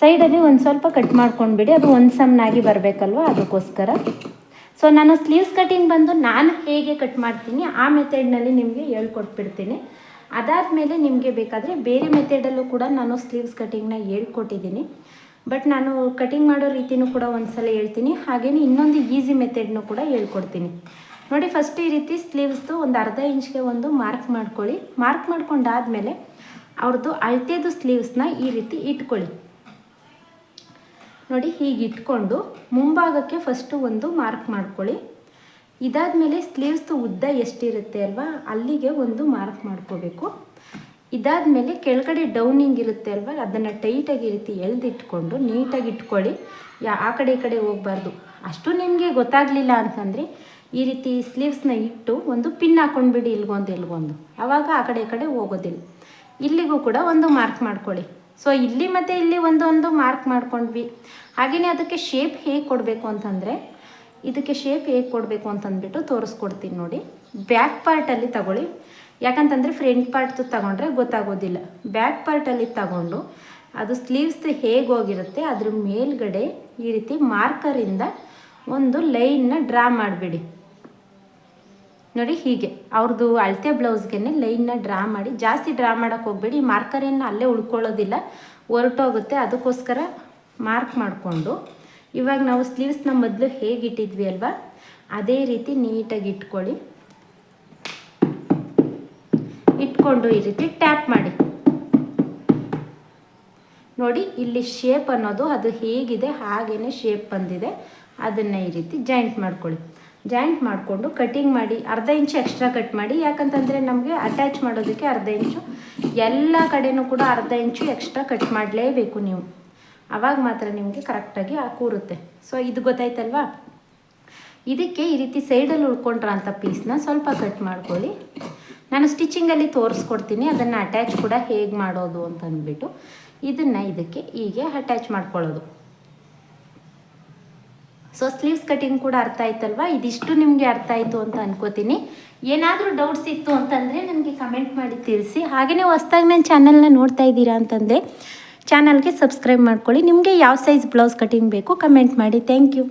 ಸೈಡಲ್ಲಿ ಒಂದು ಸ್ವಲ್ಪ ಕಟ್ ಮಾಡ್ಕೊಂಡ್ಬಿಡಿ, ಅದು ಒಂದು ಸಮನಾಗಿ ಬರಬೇಕಲ್ವ, ಅದಕ್ಕೋಸ್ಕರ. ಸೊ ನಾನು ಸ್ಲೀವ್ಸ್ ಕಟಿಂಗ್ ಬಂದು ನಾನು ಹೇಗೆ ಕಟ್ ಮಾಡ್ತೀನಿ ಆ ಮೆಥಡ್ನಲ್ಲಿ ನಿಮಗೆ ಹೇಳ್ಕೊಟ್ಬಿಡ್ತೀನಿ. ಅದಾದಮೇಲೆ ನಿಮಗೆ ಬೇಕಾದರೆ ಬೇರೆ ಮೆಥಡಲ್ಲೂ ಕೂಡ ನಾನು ಸ್ಲೀವ್ಸ್ ಕಟಿಂಗ್ನ ಹೇಳ್ಕೊಟ್ಟಿದ್ದೀನಿ. ಬಟ್ ನಾನು ಕಟಿಂಗ್ ಮಾಡೋ ರೀತಿಯೂ ಕೂಡ ಒಂದು ಸಲ ಹೇಳ್ತೀನಿ, ಹಾಗೆಯೇ ಇನ್ನೊಂದು ಈಸಿ ಮೆಥಡ್ನೂ ಕೂಡ ಹೇಳ್ಕೊಡ್ತೀನಿ. ನೋಡಿ, ಫಸ್ಟ್ ಈ ರೀತಿ ಸ್ಲೀವ್ಸ್ದು ಒಂದು ಅರ್ಧ ಇಂಚ್ಗೆ ಒಂದು ಮಾರ್ಕ್ ಮಾಡ್ಕೊಳ್ಳಿ. ಮಾರ್ಕ್ ಮಾಡ್ಕೊಂಡಾದಮೇಲೆ ಅವ್ರದ್ದು ಅಳತೆದು ಸ್ಲೀವ್ಸ್ನ ಈ ರೀತಿ ಇಟ್ಕೊಳ್ಳಿ. ನೋಡಿ, ಹೀಗೆ ಇಟ್ಕೊಂಡು ಮುಂಭಾಗಕ್ಕೆ ಫಸ್ಟು ಒಂದು ಮಾರ್ಕ್ ಮಾಡ್ಕೊಳ್ಳಿ. ಇದಾದಮೇಲೆ ಸ್ಲೀವ್ಸ್ದು ಉದ್ದ ಎಷ್ಟಿರುತ್ತೆ ಅಲ್ವಾ, ಅಲ್ಲಿಗೆ ಒಂದು ಮಾರ್ಕ್ ಮಾಡ್ಕೋಬೇಕು. ಇದಾದಮೇಲೆ ಕೆಳಗಡೆ ಡೌನಿಂಗ್ ಇರುತ್ತೆ ಅಲ್ವಾ, ಅದನ್ನು ಟೈಟಾಗಿ ಈ ರೀತಿ ಎಳೆದಿಟ್ಕೊಂಡು ನೀಟಾಗಿ ಇಟ್ಕೊಳ್ಳಿ. ಆ ಕಡೆ ಈ ಕಡೆ ಹೋಗಬಾರ್ದು. ಅಷ್ಟು ನಿಮಗೆ ಗೊತ್ತಾಗಲಿಲ್ಲ ಅಂತಂದರೆ ಈ ರೀತಿ ಸ್ಲೀವ್ಸ್ನ ಇಟ್ಟು ಒಂದು ಪಿನ್ ಹಾಕ್ಕೊಂಡ್ಬಿಡಿ, ಇಲ್ಗೊಂದು. ಆವಾಗ ಆ ಕಡೆ ಈ ಕಡೆ ಹೋಗೋದಿಲ್ಲ. ಇಲ್ಲಿಗೂ ಕೂಡ ಒಂದು ಮಾರ್ಕ್ ಮಾಡ್ಕೊಳ್ಳಿ. ಸೊ ಇಲ್ಲಿ ಮತ್ತು ಇಲ್ಲಿ ಒಂದು ಮಾರ್ಕ್ ಮಾಡ್ಕೊಂಡ್ವಿ. ಹಾಗೆಯೇ ಅದಕ್ಕೆ ಶೇಪ್ ಹೇಗೆ ಕೊಡಬೇಕು ಅಂತಂದರೆ, ಇದಕ್ಕೆ ಶೇಪ್ ಹೇಗೆ ಕೊಡಬೇಕು ಅಂತಂದ್ಬಿಟ್ಟು ತೋರಿಸ್ಕೊಡ್ತೀನಿ ನೋಡಿ. ಬ್ಯಾಕ್ ಪಾರ್ಟಲ್ಲಿ ತಗೊಳ್ಳಿ, ಯಾಕಂತಂದರೆ ಫ್ರಂಟ್ ಪಾರ್ಟ್ದು ತಗೊಂಡ್ರೆ ಗೊತ್ತಾಗೋದಿಲ್ಲ. ಬ್ಯಾಕ್ ಪಾರ್ಟಲ್ಲಿ ತಗೊಂಡು ಅದು ಸ್ಲೀವ್ಸ್ ಹೇಗೆ ಹೋಗಿರುತ್ತೆ ಅದ್ರ ಮೇಲ್ಗಡೆ ಈ ರೀತಿ ಮಾರ್ಕರಿಂದ ಒಂದು ಲೈನ್ನ ಡ್ರಾ ಮಾಡಿಬಿಡಿ. ನೋಡಿ, ಹೀಗೆ ಅವ್ರದ್ದು ಅಳತೆ ಬ್ಲೌಸ್ಗೆ ಲೈನ್ನ ಡ್ರಾ ಮಾಡಿ. ಜಾಸ್ತಿ ಡ್ರಾ ಮಾಡೋಕ್ಕೆ ಹೋಗಬೇಡಿ, ಮಾರ್ಕರೇನು ಅಲ್ಲೇ ಉಳ್ಕೊಳ್ಳೋದಿಲ್ಲ, ಹೊರಟೋಗುತ್ತೆ. ಅದಕ್ಕೋಸ್ಕರ ಮಾರ್ಕ್ ಮಾಡಿಕೊಂಡು ಇವಾಗ ನಾವು ಸ್ಲೀವ್ಸ್ನ ಮೊದಲು ಹೇಗೆ ಇಟ್ಟಿದ್ವಿ ಅಲ್ವಾ, ಅದೇ ರೀತಿ ನೀಟಾಗಿ ಇಟ್ಕೊಳ್ಳಿ. ಇಟ್ಕೊಂಡು ಈ ರೀತಿ ಟ್ಯಾಪ್ ಮಾಡಿ. ನೋಡಿ, ಇಲ್ಲಿ ಶೇಪ್ ಅನ್ನೋದು ಅದು ಹೇಗಿದೆ ಹಾಗೇ ಶೇಪ್ ಬಂದಿದೆ. ಅದನ್ನು ಈ ರೀತಿ ಜಾಯಿಂಟ್ ಮಾಡ್ಕೊಳ್ಳಿ. ಜಾಯಿಂಟ್ ಮಾಡಿಕೊಂಡು ಕಟಿಂಗ್ ಮಾಡಿ. ಅರ್ಧ ಇಂಚು ಎಕ್ಸ್ಟ್ರಾ ಕಟ್ ಮಾಡಿ, ಯಾಕಂತಂದರೆ ನಮಗೆ ಅಟ್ಯಾಚ್ ಮಾಡೋದಕ್ಕೆ ಅರ್ಧ ಇಂಚು, ಎಲ್ಲ ಕಡೆಯೂ ಕೂಡ ಅರ್ಧ ಇಂಚು ಎಕ್ಸ್ಟ್ರಾ ಕಟ್ ಮಾಡಲೇಬೇಕು ನೀವು. ಆವಾಗ ಮಾತ್ರ ನಿಮಗೆ ಕರೆಕ್ಟಾಗಿ ಕೂರುತ್ತೆ. ಸೊ ಇದು ಗೊತ್ತಾಯ್ತಲ್ವಾ. ಇದಕ್ಕೆ ಈ ರೀತಿ ಸೈಡಲ್ಲಿ ಉಳ್ಕೊಂಡ್ರಂಥ ಪೀಸ್ನ ಸ್ವಲ್ಪ ಕಟ್ ಮಾಡ್ಕೊಳ್ಳಿ. ನಾನು ಸ್ಟಿಚಿಂಗಲ್ಲಿ ತೋರಿಸ್ಕೊಡ್ತೀನಿ ಅದನ್ನು ಅಟ್ಯಾಚ್ ಕೂಡ ಹೇಗೆ ಮಾಡೋದು ಅಂತಂದ್ಬಿಟ್ಟು. ಇದನ್ನು ಇದಕ್ಕೆ ಹೀಗೆ ಅಟ್ಯಾಚ್ ಮಾಡ್ಕೊಳ್ಳೋದು. ಸೊ ಸ್ಲೀವ್ಸ್ ಕಟಿಂಗ್ ಕೂಡ ಅರ್ಥ ಆಯ್ತಲ್ವಾ. ಇದಿಷ್ಟು ನಿಮಗೆ ಅರ್ಥ ಆಯಿತು ಅಂತ ಅನ್ಕೋತೀನಿ. ಏನಾದರೂ ಡೌಟ್ಸ್ ಇತ್ತು ಅಂತಂದರೆ ನನಗೆ ಕಮೆಂಟ್ ಮಾಡಿ ತಿಳಿಸಿ. ಹಾಗೆಯೇ ಹೊಸ್ದಾಗಿ ನನ್ನ ಚಾನಲ್ನ ನೋಡ್ತಾ ಇದ್ದೀರಾ ಅಂತಂದರೆ ಚಾನಲ್ಗೆ ಸಬ್ಸ್ಕ್ರೈಬ್ ಮಾಡ್ಕೊಳ್ಳಿ. ನಿಮಗೆ ಯಾವ ಸೈಜ್ ಬ್ಲೌಸ್ ಕಟಿಂಗ್ ಬೇಕು ಕಮೆಂಟ್ ಮಾಡಿ. Thank you.